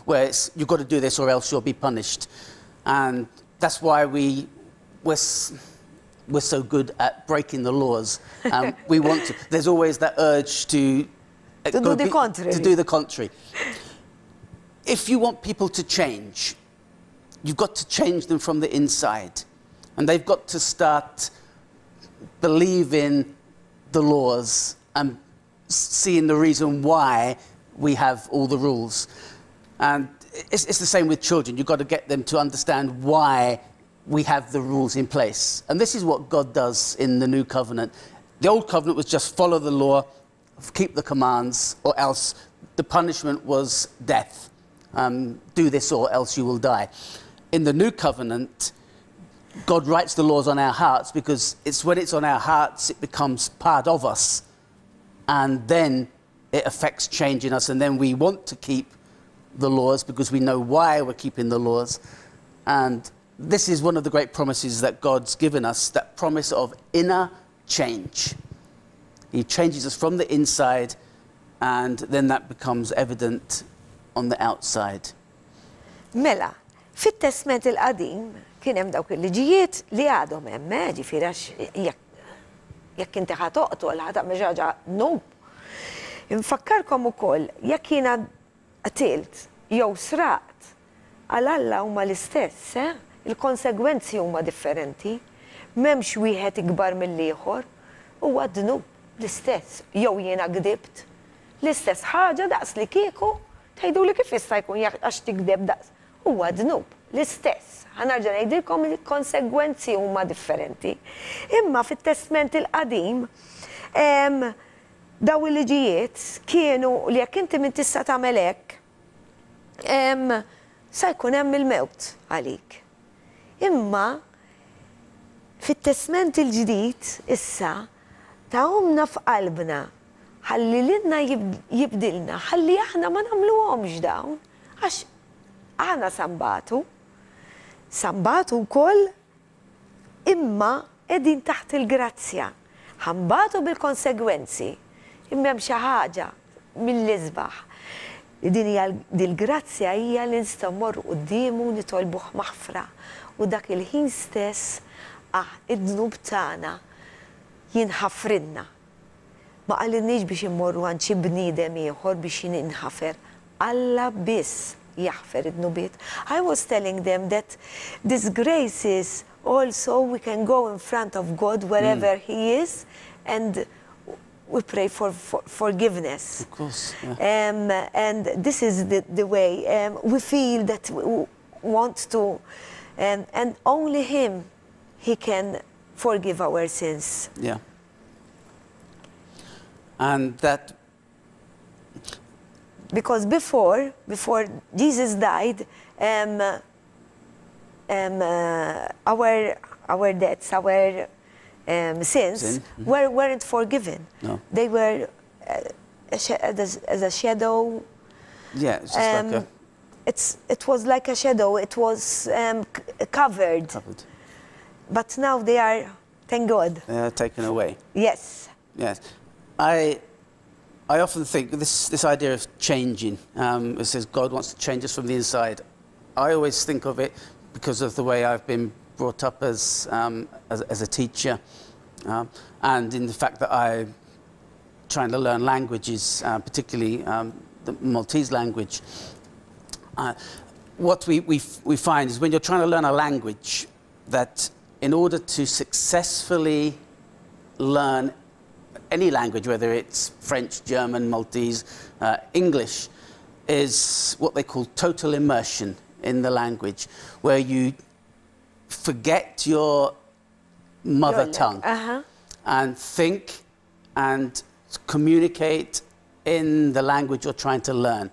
where it's, you've got to do this or else you'll be punished. And that's why we're so good at breaking the laws. We want to. There's always that urge to do the contrary. To do the contrary. If you want people to change, you've got to change them from the inside. And they've got to start believing the laws and seeing the reason why we have all the rules. And it's the same with children. You've got to get them to understand why we have the rules in place. And this is what God does in the New Covenant. The Old Covenant was just follow the law, keep the commands, or else the punishment was death. Do this or else you will die. In the New Covenant, God writes the laws on our hearts because it's when it's on our hearts, it becomes part of us. And then it affects change in us. And then we want to keep the laws because we know why we're keeping the laws. And this is one of the great promises that God's given us, that promise of inner change. He changes us from the inside, and then that becomes evident on the outside. Mela, fit-testament il-qadim kien hemm dawk il-liġijiet li għadhom hemm, ġifieri jekk inti ħatoqtol ħataq ġaġa no. Infakkarkom ukoll jekk jiena qtilt jew sraqt għal Alla huma l-istess, il-konsegwenzi huma differenti, m'hemmx wieħed ikbar mill-ieħor, huwa dnub l-istess. Jew jiena gdibt, l-istess ħaġa daqs li kieku tgħiduli kif jista' jkun għax tikdeb daqs. Huwa dnub l-istess. Ħanerġa' ngħidilkom il-konsegwenzi huma differenti. Imma fit-testament il-qadim daw il-liġijiet kienu li jekk inti min tista' tagħmel hekk sa jkun hemm il-mewt għalik. Imma fit-testament il-ġdid issa tagħhomna f'qalbna ħalli lilna jibdilna, ħalli aħna ma nagħmluhomx dawn għax aħna sambatu wkoll imma qegħdin taħt il-grazzja. Ħambatu bil-konsegwenzi imma hemm xi ħaġa mill-isbaħ. Dil-grazzja hija li nistgħu mmorru qudiemu nitolbuh maħfra u dak il-ħin stess id-dnub tagħna jinħafrinna. Ma qalilniex biex immorru għand xi bniedem ieħor biex jinħafer. Alla biss jaħfer id-dnubiet. I was telling them that this grace is also we can go in front of God wherever He is and we pray for forgiveness. Of course. Yeah. And this is the way we feel that we want to, and only Him, He can forgive our sins. Yeah. And that... Because before Jesus died, our debts, our sins weren't forgiven. No. They were as a shadow. Yeah, it's just like it was like a shadow. It was covered. But now they are, thank God. They are taken away. Yes. Yes. I often think this idea of changing, it says God wants to change us from the inside. I always think of it because of the way I've been brought up as a teacher, and in the fact that trying to learn languages, particularly the Maltese language, what we find is when you're trying to learn a language, that in order to successfully learn any language, whether it's French, German, Maltese, English, is what they call total immersion in the language, where you forget your mother tongue and think and communicate in the language you're trying to learn.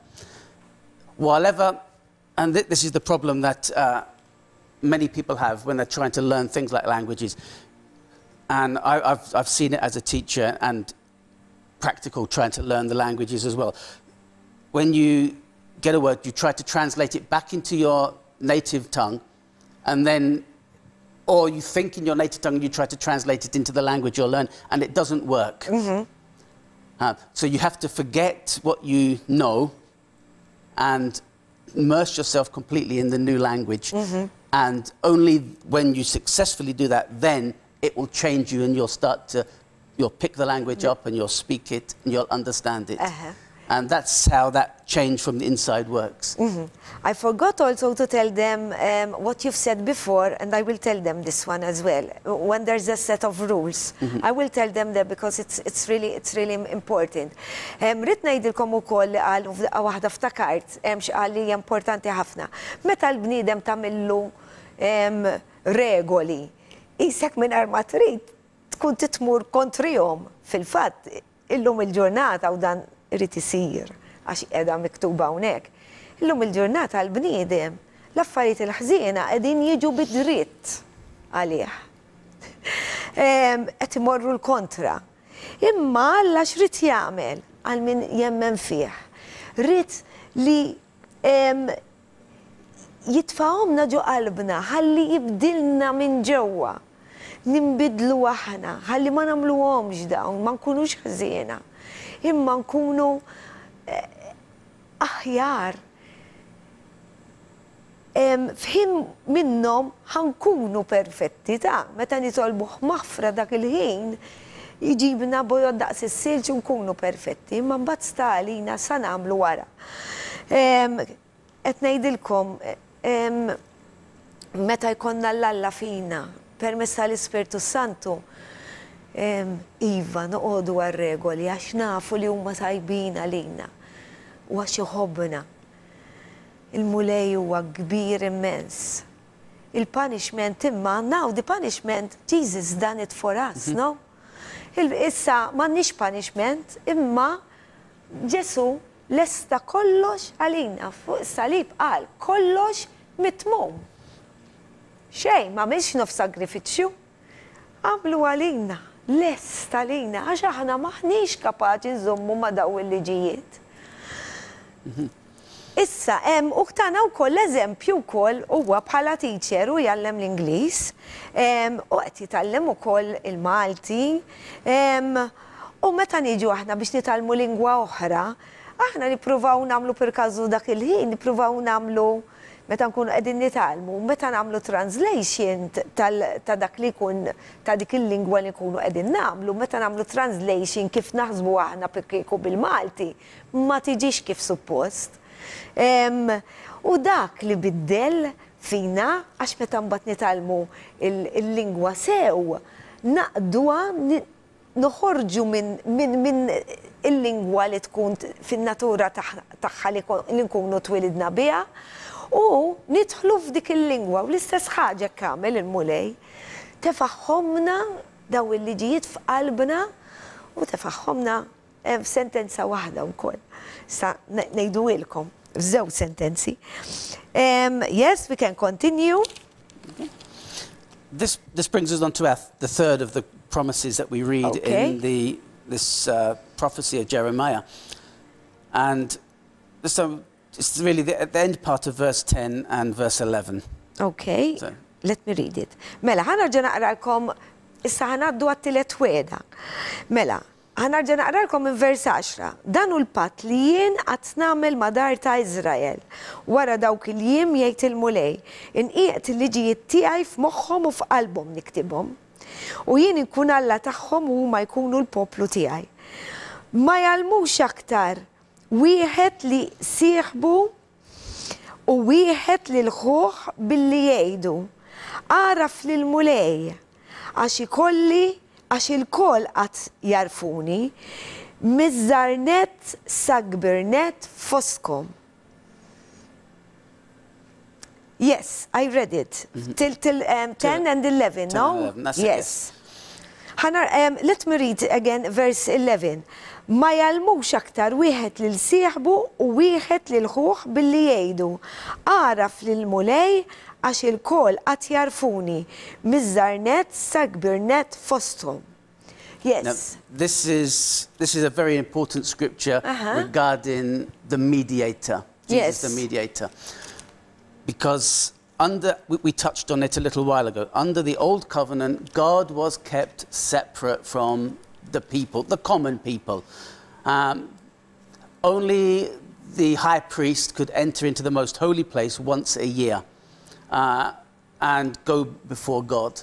And this is the problem that many people have when they're trying to learn things like languages. And I've seen it as a teacher and practical trying to learn the languages as well. When you get a word, you try to translate it back into your native tongue, and then, or you think in your native tongue and you try to translate it into the language you'll learn, and it doesn't work. So you have to forget what you know and immerse yourself completely in the new language. And only when you successfully do that, then it will change you, and you'll pick the language up and you'll speak it and you'll understand it. And that's how that change from the inside works. I forgot also to tell them what you've said before, and I will tell them this one as well. When there's a set of rules, I will tell them that because it's really important. Rid ngħidilkom ukoll li qal waħda ftakart x'qal li importanti ħafna. Meta l-bniedem tagħmillu regoli, isek mingħajr ma trid tkun titmur kontrihom. Fil-fatt, illum il-ġurnata u dan irid isir għax qiegħda miktuba hawnhekk. Illum il-ġurnata għall-bniedem l-affarijiet il-ħżiena qegħdin jiġu bid-dritt għalih. Qed imorru l-kontra. Imma Alla x'rid jagħmel għal min jemmen fih. Rid li jitfa'homna ġo qalbna, ħalli jibdilna minn ġewwa. Nimbidlu aħna, ħalli ma nagħmluhomx dawn, ma nkunux ħżiena. Imma nkunu aħjar. F'ħin minnhom ħankunu perfetti meta nitolbuh maħfra dak il-ħin jġibna bojod daqs is-silġ u nkunu perfetti, imma mbagħad sta għalina sa nagħmlu wara. Qed ngħidilkom meta jkollna l-Alla fina permezz tal-Ispirtu Santu, iva noqogħdu għar-regoli għax nafu li huma tajbin għalina u għax iħobbna. Il-mulej huwa kbir immens. Il-punishment imma, now the punishment, Jesus done it for us, no? Issa m'għandniex punishment, imma Ġesu lesta kollox għalina fuq is-salib qal kollox mitmum. Xejn m'għamilx nof sagrifiċċju, għamlu għalina. Lesta għalina, għax aħna maħniex kapaċi nżommu ma daw il-liġijiet. Issa, u ktana wkoll eżempju wkoll huwa bħala teacher u jgħallem l-Ingliż, u qed jitgħallem ukoll il-Malti, u meta niġu aħna biex nitgħallmu lingwa oħra, aħna nippruvaw nagħmlu perkażu dak il-ħin, nippruvaw nagħmlu meta nkunu qegħdin nitgħallmu, meta nagħmlu translation ta' dak li jkun ta' dik il-lingwa li nkunu qegħdin nagħmlu, meta nagħmlu translation kif naħsbu aħna kieku bil-Malti, ma tiġix kif suppost. U dak li biddel fina, għax meta mbagħad nitgħallmu il-lingwa sew, naqduha noħorġu minn il-lingwa li tkun fin-natura tagħha li nkunu twilidna biha, u nidħlu f'dik il-lingwa u l-istess ħaġa kamel il-mulej tefaħħomna daw il-liġijiet f'qalbna u tefaħħomna f'sentenza waħda wkoll. Sa ngħidulkom f'żewġ sentenzi. Yes, we can continue. This brings us on to the third of the promises that we read in this prophecy of Jeremiah. And so it's really the end part of verse 10 and verse 11. Okay, so let me read it. Mela, ħanarġa naqralkom, issa ħanaddu għat-tielet weda. Mela, ħanarġa naqralkom minn vers 10. Dan hu l-patt li jien qatt nagħmel ma' dar ta' Iżrael wara dawk il-jiem jgħid il-mulej, inqiegħed il-liġijiet tiegħi f'moħħhom u f'qalbhom niktibhom. U jien inkun Alla tagħhom u huma jkunu l-poplu tiegħi. ma jalmux aktar wieħed li sieħbu u wieħed li l-ħuħ billi jgħidu. Għaraf li l-mulej, għax il-koll qatt jarfuni, miż-żarnet sa kbirnet foskom. Yes, I read it. Till 10 and 11, no? 11, that's it, yes. Let me read again verse 11. Ma jalmux aktar wieħed lil sieħbu u wieħed lil ħuħ billi jgħidu. Għaraf lil mulej għax il-koll qatt jarfuni, miż-żarnet sa kbirnet fosthom. Yes. Now, this is a very important scripture regarding the mediator. Jesus, the mediator. Because we touched on it a little while ago. Under the old covenant, God was kept separate from the people, the common people. Only the high priest could enter into the most holy place once a year and go before God.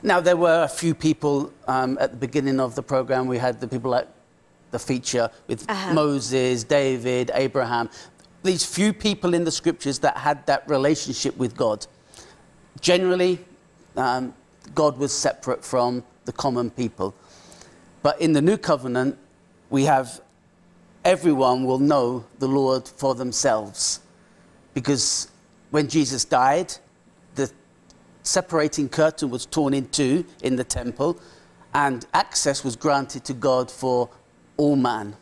Now, there were a few people at the beginning of the program. We had the people like the feature with Moses, David, Abraham. These few people in the scriptures that had that relationship with God. Generally, God was separate from the common people. But in the new covenant, we have everyone will know the Lord for themselves. Because when Jesus died, the separating curtain was torn in two in the temple, and access was granted to God for all man.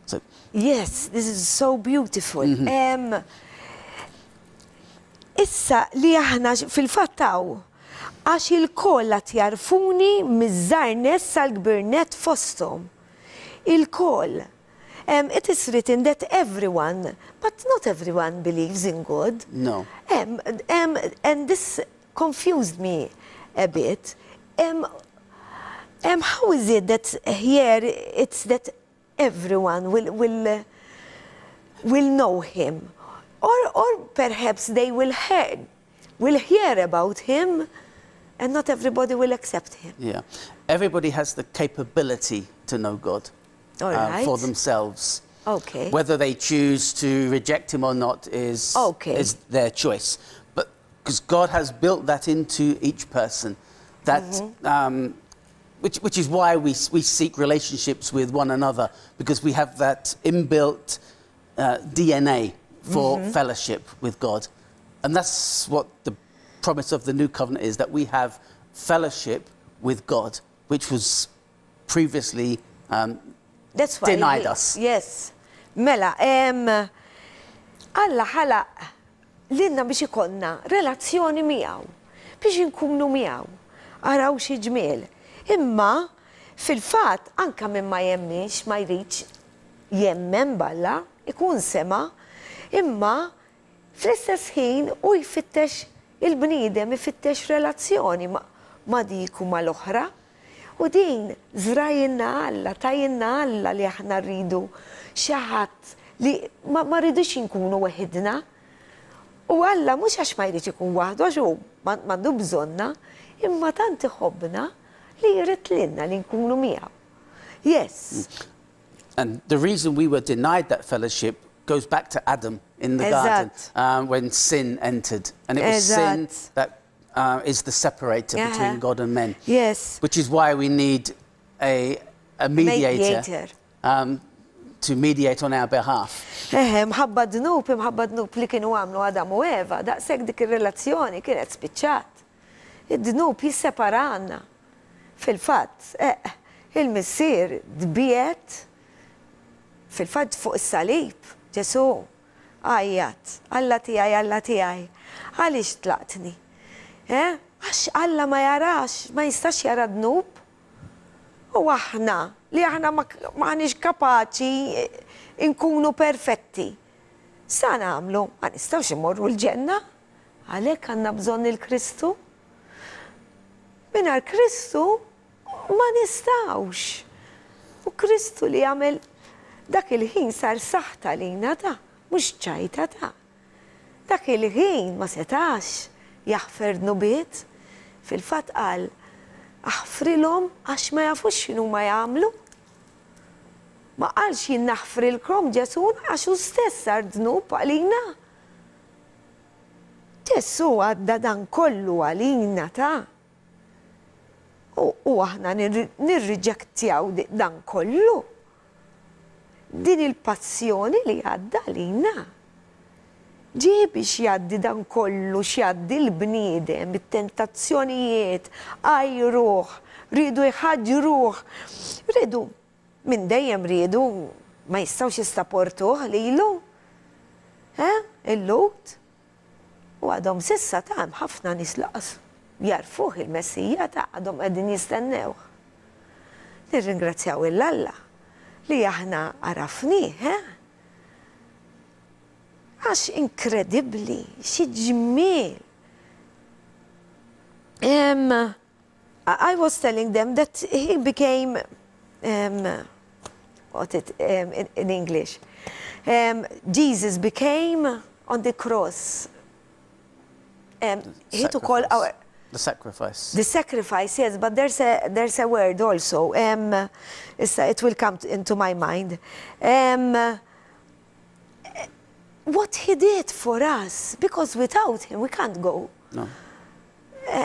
So, yes, this is so beautiful. Issa li aħna fil-fattaw, għax il-koll qed jarfuni miż-żarnet sal-kbirnet fosthom. Il-koll. It is written that everyone, but not everyone believes in God. no. And this confused me a bit. How is it that here it's that everyone will know him? Or perhaps they will hear about him and not everybody will accept him. Yeah. Everybody has the capability to know God All right. for themselves. Okay. Whether they choose to reject him or not is their choice. But because God has built that into each person, that which is why we seek relationships with one another, because we have that inbuilt DNA for fellowship with God. And that's what the promise of the new covenant is, that we have fellowship with God, which was previously That's why denied us. Yes. Mela, Alla ħalaq l-inna biex ikonna relazzjoni miegħu, biex inkunu miegħu, araw xi ġmiel. Imma fil-fatt anke minn ma jemmix, ma jridx jemmen balla, ikun sema, imma fl-istess ħin u jfittex il-bniedem, jfittex relazzjoni ma dik u mal-oħra. U din żrajinna Alla, tajinna Alla li aħna rridu xi ħadd li ma rridux inkunu weħidna. U Alla mhux għax ma jrid ikun waħdu għax hu m'għandu bżonna, imma tant iħobbna li jrid lilna li nkunu miegħu. Yes. And the reason we were denied that fellowship goes back to Adam in the garden when sin entered. And it was sin that is the separator between God and men. Yes. Which is why we need a mediator to mediate on our behalf. Mħabba dnub li kienu għamlu Adam u Eva, daqshekk dik ir-relazzjoni kienet spiċċat. Id-dnub jisseparanna. Fil-fatt, il-missier dbiet fil-fatt fuq is-salib. Ġesu, għajjat, Alla tiegħi, għaliex tlaqtni? Għax Alla ma jarax, ma jistax jara dnub. U aħna, li aħna ma nix kapaċi inkunu perfetti. Sa nagħmlu, ma nistawx imorru l-ġenna, għalhekk għandna bżonn il-Kristu. Mingħajr Kristu ma nistawx. U Kristu li jagħmel dak il-ħin sar saħta lina ta', mhux ċajta ta'. Dak il-ħin ma setax jaħfer dnubiet, fil-fatt qal aħfrilhom għax ma jafux x'inhu ma jagħmlu. Ma qalx jien naħfrilkom Ġesu għaxu stess sar dnub għalina. Ġesu għadda dan kollu għalina ta' u aħna nirriġektjaw dan kollu. Din il-passjoni li għadda għalina. Ġie biex jaddi dan kollu xjaddi l-bniedem, bit-tentazzjonijiet, għajruħ, ridu jħaġruħ, ridu minn dejjem ridu ma jistawx jistaportuħ lilu. Il-lut. U għadhom sissa ta' ħafna nislaqas jarfuħ il-Messija ta' għadhom għedin jistennew. Nirringrazzjaw il-Alla li aħna għarafniħ, Għax inkredibli, xi ġmiel. I was telling them that he became, in English, Jesus became on the cross. He took all our... The sacrifice. The sacrifice, yes, but there's a word also. It will come into my mind. What he did for us, because without him we can't go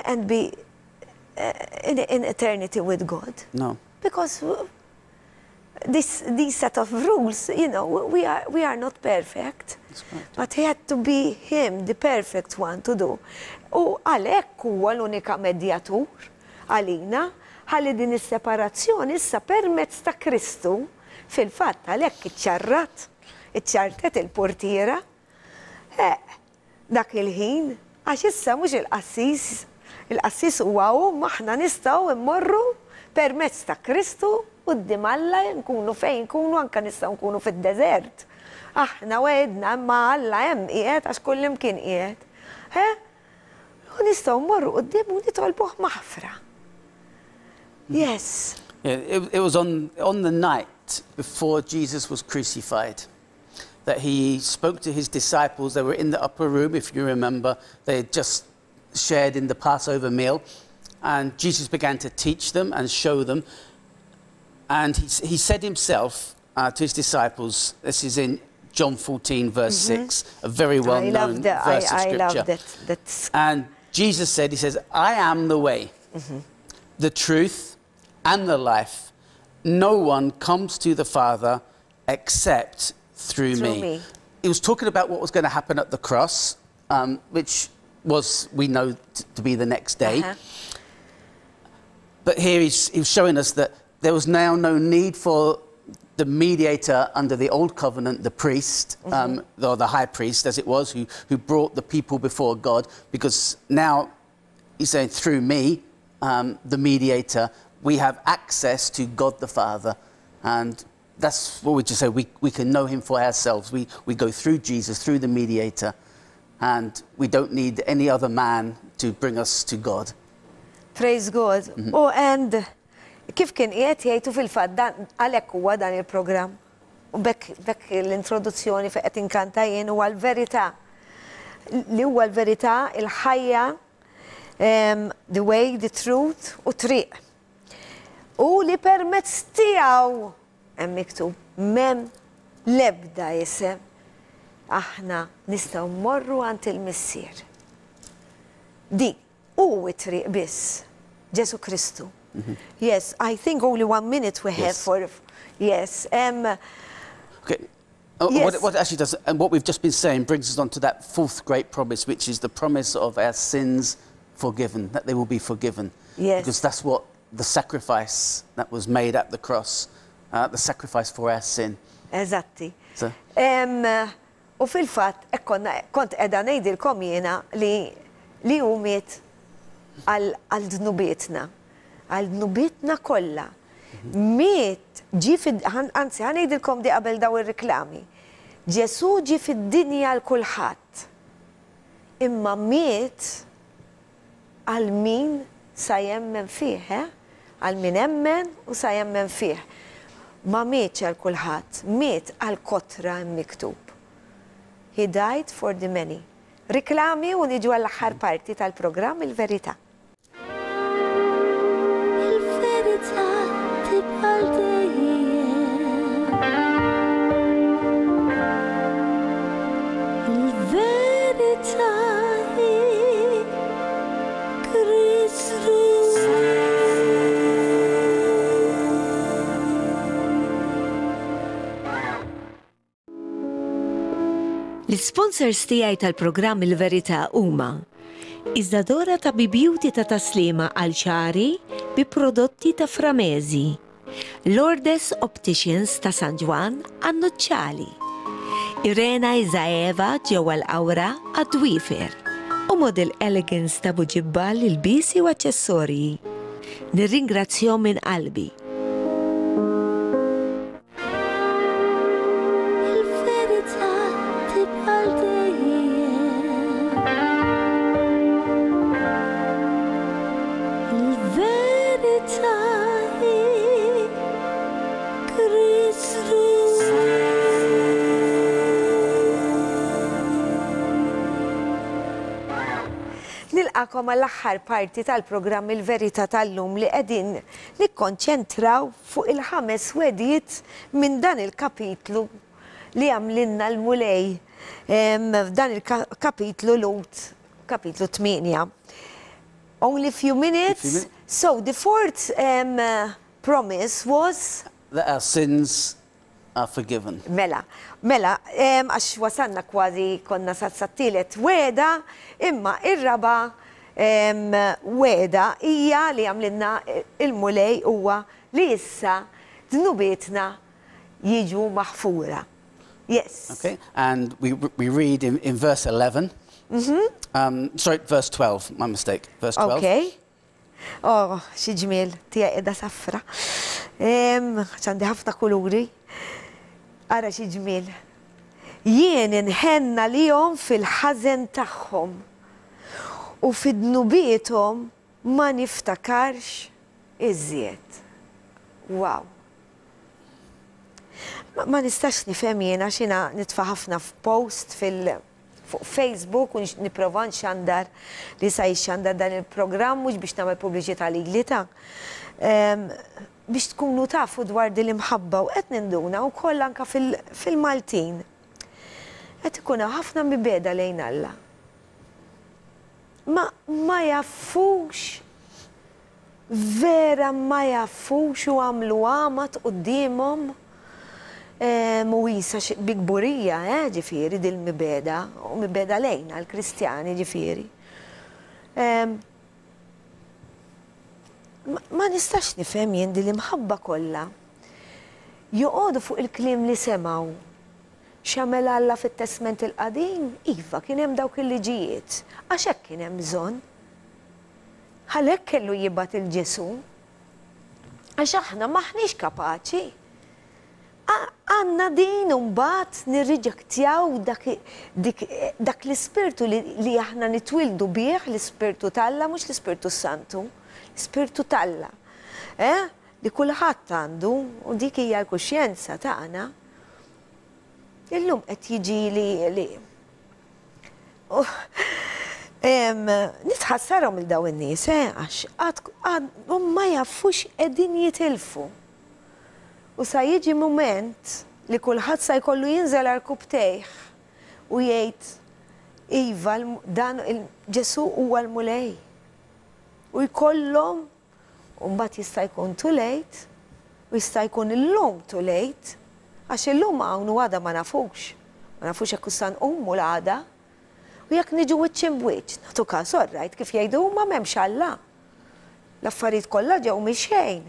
and be in eternity with God. No. Because these set of rules, you know, we are not perfect. But he had to be him, the perfect one to do. U għalhekk huwa l-unika medjatur għalina ħalli din is-separazzjoni issa permezz ta' Kristu fil-fatt għalhekk iċċartet il-portiera dak il-ħin għax issa mhux il-qassis huwa aħna nistgħu immorru permezz ta' Kristu quddiem Alla nkunu fejn nkunu anke nistgħu nkunu fid-deżert. Aħna wedna imma Alla hemm qiegħed għax kull imkien qiegħed. U nistgħu mmorru quddiem u nitolbuh maħfra. Yes. Yeah, it was on the night before Jesus was crucified that he spoke to his disciples. They were in the upper room, if you remember. They had just shared in the Passover meal. And Jesus began to teach them and show them. And he said himself to his disciples, this is in John 14, verse 6, a very well-known verse of Scripture. I love that. And Jesus said, he says, I am the way, the truth, and the life. No one comes to the Father except through me. He was talking about what was going to happen at the cross, which was, we know, to be the next day. But here he's showing us that there was now no need for the mediator under the old covenant, the priest, or the high priest, as it was, who brought the people before God, because now he's saying, through me, the mediator, we have access to God the Father. And that's what we just say, we can know him for ourselves. We go through Jesus, through the mediator, and we don't need any other man to bring us to God. Praise God. Oh, and kif kien qiegħed jgħidu fil-fatt dan għalhekk huwa dan il-programm. U bekk l-introduzzjoni fejn qed inkanta jien huwa l-verità. Li huwa l-verità, il-ħajja, the way, the truth u triq. U li permezz tiegħu hemm miktub m'hemm l-ebda isem aħna nistgħu mmorru għand il-Missier. Di u it-triq biss, Ġesu Kristu. Yes, I think only 1 minute we have for... Yes. Okay. Yes. What actually does, and what we've just been saying brings us on to that fourth great promise, which is the promise of our sins forgiven, that they will be forgiven. Yes. Because that's what the sacrifice that was made at the cross, the sacrifice for our sin. Eżatti. So. U fil-fatt, kont qiegħda ngħidilkom jiena li hu miet għal dnubietna. Għal dnubietna kollha. Miet anzi ħanejdilkom di qabel daw ir-riklami. Ġesu ġi fid-dinja għal kulħadd. Imma miet għal min sa jemmen fih, għal min emmen u sa jemmen fih. Ma mietx għal kulħadd, miet għal kotra miktub. He died for the many. Riklami u niġu għall-aħħar parti tal-programm Il-Verità. Il-verità tibqa' dejjem. L-sponsors tiegħi tal-programm Il-Verità huma Iżadora ta' Beauty ta' taslima għal ċari bi prodotti ta' Framezi, Lourdes Opticians ta' San Ġwan għan-Nuċċali, Irena Izaeva ġewwa l-Awra għad-Dwifer u Model Elegance ta' Buġibbal il-bisi u aċċessorji. Nirringrazzjahom minn qalbi. Il-verità tibqa' dejjem. Il-verità hi Kristu. Nilqakom għall-aħħar parti tal-programm Il-Verità tal-lum li qegħdin nikkonċentraw fuq il-5 wedijiet minn dan il-kapitlu li għamlinna l-mulej f'dan il-kapitlu Lut, kapitlu 8. Only a few minutes. So the fourth promise was That our sins are forgiven. Mela, għax wasanna kważi konna sattilet weda, imma ir-raba weda hija li għamlinna il-mulej huwa li issa dnubietna jiġu maħfura. Yes. Okay, and we read in verse 11. Sorry, verse 12, my mistake. Verse 12. Okay. Oh, xi ġmiel, tija qiegħda safra. Ċandi ħafna kuluri. Ara xi ġmiel. Jien inħenna lihom fil-ħażen tagħhom u fid-dnubietom ma niftakarx iżjed. Wow. Ma nistax nifhem jiena xina nitfa' ħafna f'post fuq Facebook u nipprova nxandar li sa jxandar dan il-programm mhux biex nagħmel pubbliċità lilita. Biex tkunu tafu dwar din l-imħabba u qed ninduna wkoll anke fil-Maltin. Qed ikun ħafna mibeda lejn Alla. Ma jafux, vera ma jafux u għamlu għamat qudiemhom Mwisa bigburija, ġifieri dil-mibeda, u mibeda lejna l-Kristjani ġifieri. Ma nistax nifhem jien din l-imħabba kollha. Joqogħdu fuq il-kliem li semgħu. X'għamel Alla fit-Testament il-Qadim? Iva, kien hemm dawk il-liġijiet. Għax hekk kien hemm bżonn. Għalhekk kellu jibgħat il-Ġesu. Għax aħna maħniex kapaċi. Għanna din mbagħad nirriġektjaw dak l-ispirtu li aħna nitwildu bih, l-ispirtu talla, mhux l-ispirtu santu, l-ispirtu talla. Li kulħadd għandu u dik hija l-kuxjenza tagħna. Illum qed jiġi li nitħassarhom il daw in-nies għax għadhom ma jafux qegħdin jitilfu. U sa jiġi moment li kulħadd sa jkollu jinżel għall-kubtejh u jgħid iva dan il-Ġesu huwa l-mulej. U jkollhom u mbagħad jista' jkun too late u jista' jkun illum too late għax illum hawn u għada ma nafux. Ma nafux hekk issa nqumu l-għada u jekk niġu wiċċ imwiċċ nagħtu każ orrajt kif jgħidu huma m'hemmx Alla. L-affarijiet kollha ġew mixejn.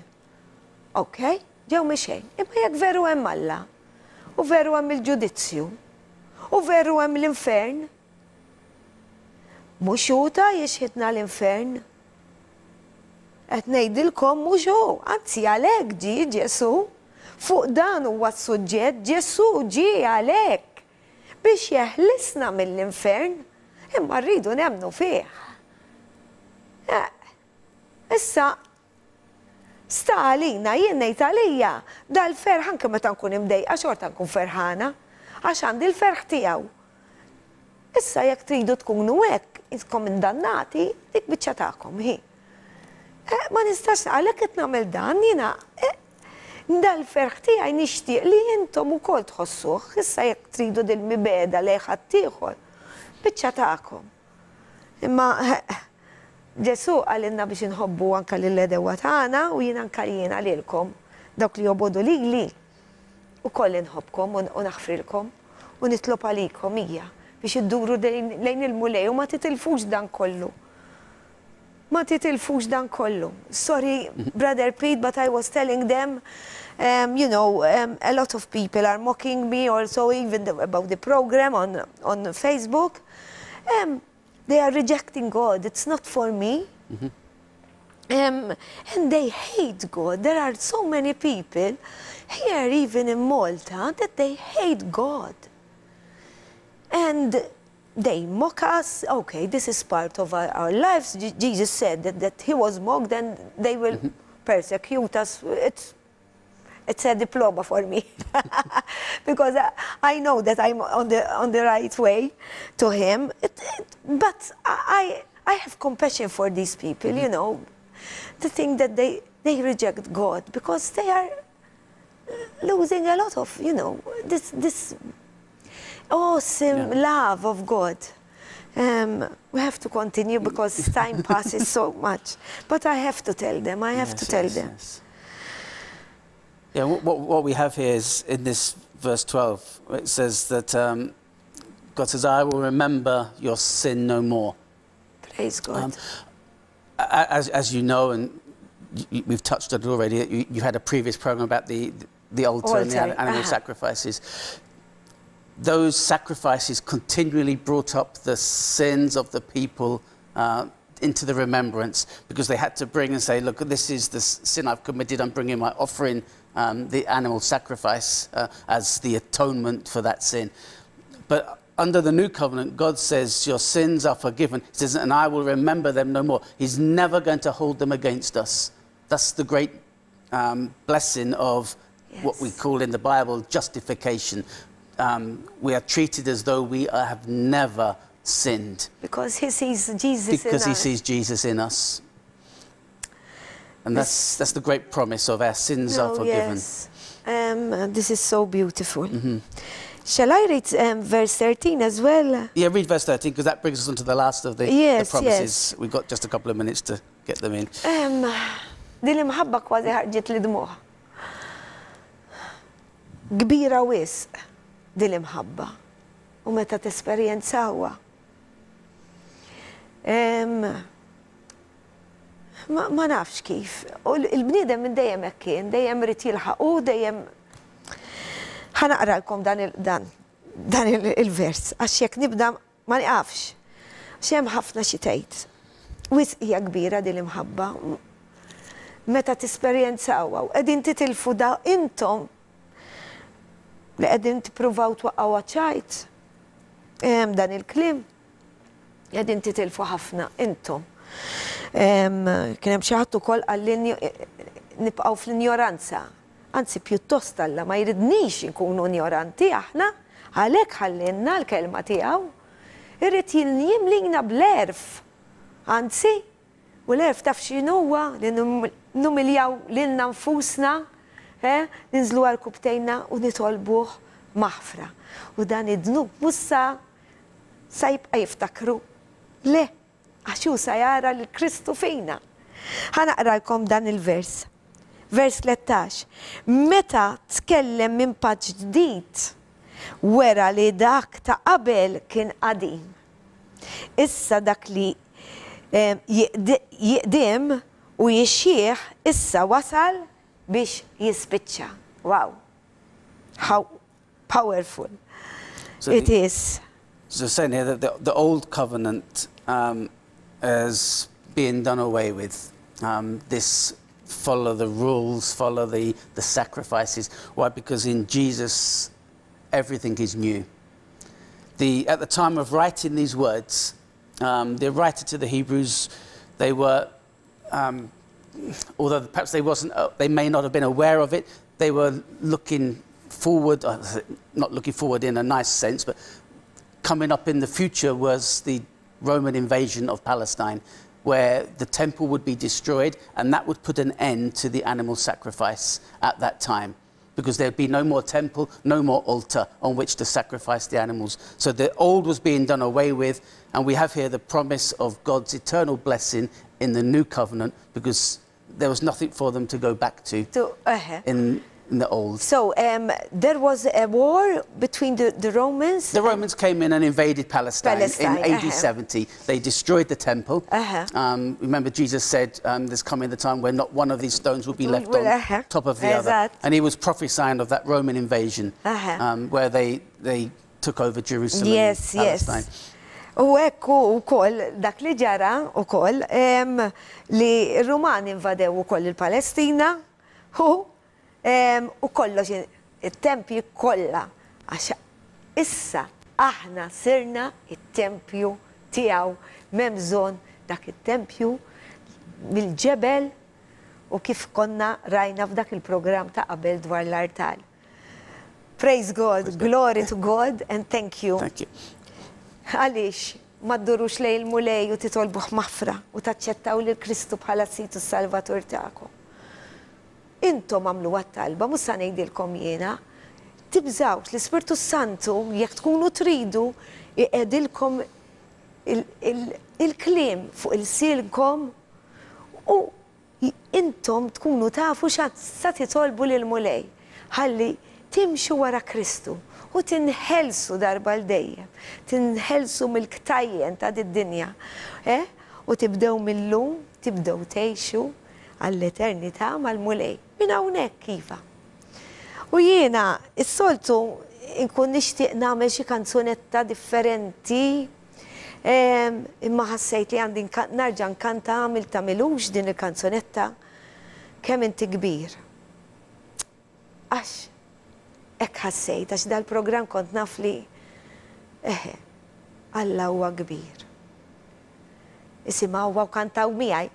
Okay? Ġew mixejn, imma jekk veru hemm Alla, u veru hemm il-ġudizzju, u veru hemm l-infern, mhux hu ta' jixħitna l-infern. Qed ngħidilkom mhux hu, anzi għalhekk ġie Ġesu, fuq dan huwa s-suġġett Ġesu ġie għalhekk biex jeħlisna mill-infern, imma rridu nemmnu fih. Issa sta għalina, jien ngħid għalija, dal-ferħ anke meta nkun imdejqa xorta nkun ferħana, għax għandi l-ferħ tiegħu. Issa jekk tridu tkunu hekk, intkom indannati, dik biċċa tagħkom hi. Ma nistax għalhekk qed nagħmel dan jiena dal-ferħ tiegħi nixtieq li intom ukoll tħossuh, issa jekk tridu dil-mibeda lejn ħadd ieħor, biċċa tagħkom. Imma Ġesu għalinna biex nħobbu anka lill-edewa tagħna u jien anka jiena lilkom dawk li jobodu lili u koll nħobbkom u naħfrilkom u nitlob għalikom hija biex idduru lejn il-mulej u ma titilfux dan kollu. Ma titilfux dan kollu. Sorry, Brother Pete, but I was telling them, you know, a lot of people are mocking me also even about the program on Facebook. They are rejecting God. It's not for me. And they hate God. There are so many people here, even in Malta, that they hate God. And they mock us. Okay, this is part of our lives. Jesus said that he was mocked and they will persecute us. It's a diploma for me because I know that I'm on the right way to him. But I have compassion for these people, you know, to think that they reject God because they are losing a lot of, you know, this awesome love of God. We have to continue because time passes so much. But I have to tell them, I have to tell them. Yes. Yeah, what we have here is in this verse 12, it says that God says, I will remember your sin no more. Praise God. As you know, and we've touched on it already, you had a previous program about the altar and the animal sacrifices. Those sacrifices continually brought up the sins of the people into the remembrance because they had to bring and say, look, this is the sin I've committed. I'm bringing my offering, the animal sacrifice as the atonement for that sin. But under the new covenant, God says, your sins are forgiven. He says, and I will remember them no more. He's never going to hold them against us. That's the great blessing of what we call in the Bible justification. We are treated as though we have never sinned. Because he sees Jesus in us. Because he sees Jesus in us. And that's the great promise of our sins are forgiven. Yes. This is so beautiful. Shall I read verse 13 as well? Yeah, read verse 13 because that brings us on to the last of the promises. We've got just a couple of minutes to get them in. Din imħabba kważi ħarġet li dmuħ. Kbira wisq din imħabba. U meta tesperjenzawa. Ma nafx kif. U l-bniedem minn dejjem hekk kien, dejjem rid jilħaq u dejjem ħanaqralkom dan il-vers għax jekk nibda ma niqafx. X'hemm ħafna xi tgħid. Wisq hija kbira din imħabba. Meta tesperjenzawha u qegħdin titilfu da intom li qegħdin tippruvaw twaqqgħu ċajt. Dan il-kliem qegħdin titilfu ħafna intom. Kien hemm xi ħadd ukoll qal nibqgħu fl-injoranza. Anzi pjuttost Alla ma jridniex inkunu ignoranti aħna, għalhekk ħallinna l-kelma tiegħu. Irrid jimlina bl-erf. Anzi, u l-erf taf x'inhuwa li numiljaw lilna nfusna, ninżlu għal kubtejna u nitolbuh maħfra. U dan id-dnub mussa sa jibqa' jiftakru. Le, għax hu sa jara l-Kristu fina. Ħanaqralkom dan il-vers. Vers 13. Meta tkellem minn paġġ ġdid wera li dak ta' qabel kien qadim. Issa dak li jiqdim u jixxieħ issa wasal biex jispiċċa. Wow. How powerful it is. So saying here that the old covenant is being done away with. This follow the rules, follow the sacrifices. Why? Because in Jesus, everything is new. At the time of writing these words, the writer to the Hebrews, they were, although perhaps they may not have been aware of it, they were looking forward, not looking forward in a nice sense, but coming up in the future was the Roman invasion of Palestine, where the temple would be destroyed, and that would put an end to the animal sacrifice at that time, because there'd be no more temple, no more altar on which to sacrifice the animals. So the old was being done away with, and we have here the promise of God's eternal blessing in the new covenant, because there was nothing for them to go back to. in the old. So there was a war between the Romans. The Romans came in and invaded Palestine in AD 70. They destroyed the temple. Remember, Jesus said, there's coming the time when not one of these stones will be left on top of the other. And he was prophesying of that Roman invasion where they took over Jerusalem and Palestine. U ekku u koll, dak li ġara u koll, li Rumani invadew u koll il-Palestina u kollox il-tempju kolla. Għaxa issa aħna sirna il-tempju tijaw memżon dak il-tempju mil-ġebel u kif konna rajna f'dak il-program ta' qabel dwar l-artal. Praise God, glory to God and thank you. Thank you. Għalix, ma ddurux lej il-mulej u titolbuħ maħfra u taċċettaw li Kristu bħala situ salvatur ta'kom. Intom għamlu għat-talba, musa ngħidilkom jiena, tibżawx l-Ispirtu Santu jekk tkunu tridu jqedilkom il-kliem fuq il-silkom u intom tkunu tafu sa titolbu lil-mulej. Ħalli timxu wara Kristu u tinħelsu darba l-dejjem, tinħelsu mill-ktajjen ta' d-dinja, u tibdew mill-lum, tibdew tgħixu għall-eternità mal-mulej. Min hawnhekk kifa. U jiena, is-soltu nkun nixtieq nagħmel xi kanzunetta differenti, imma ħassejt li għandi narġa' nkanta għamil ta' milux din il-kanzunetta kemm inti kbir. Għax ek ħassejt, għax dal-program kont naf li Alla huwa kbir. Isimgħuha u kantaw miegħi.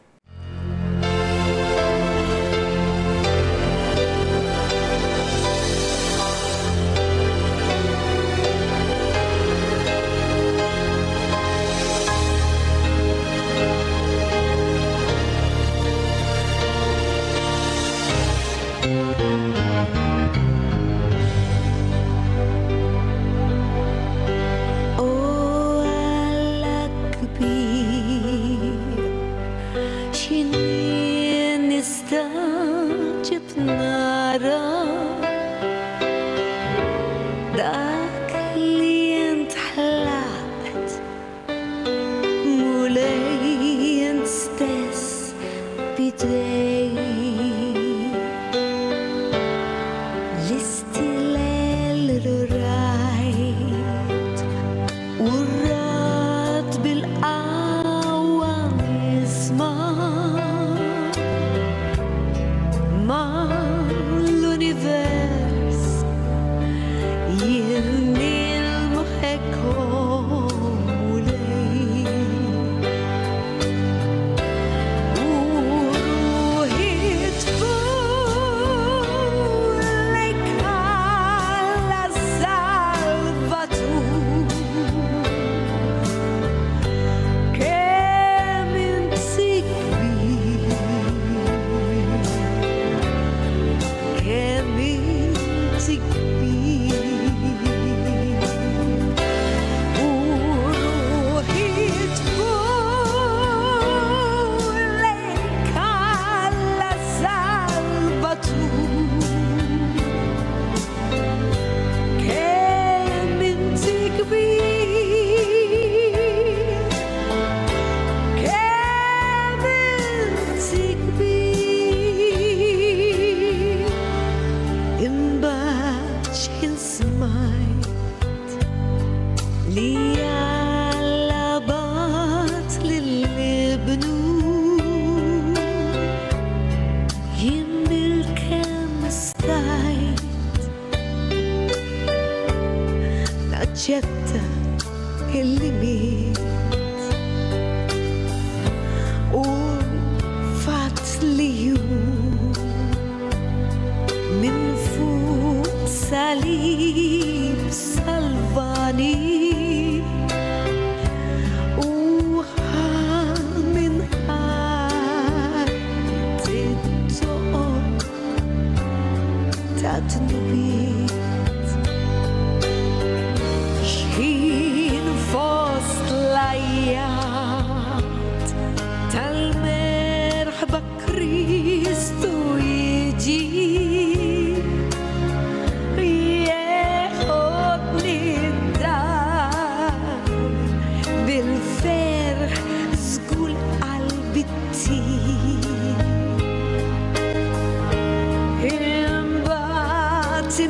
Tal-merħba Kristu jiġi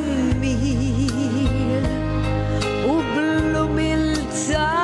żemmil u bl-umiltà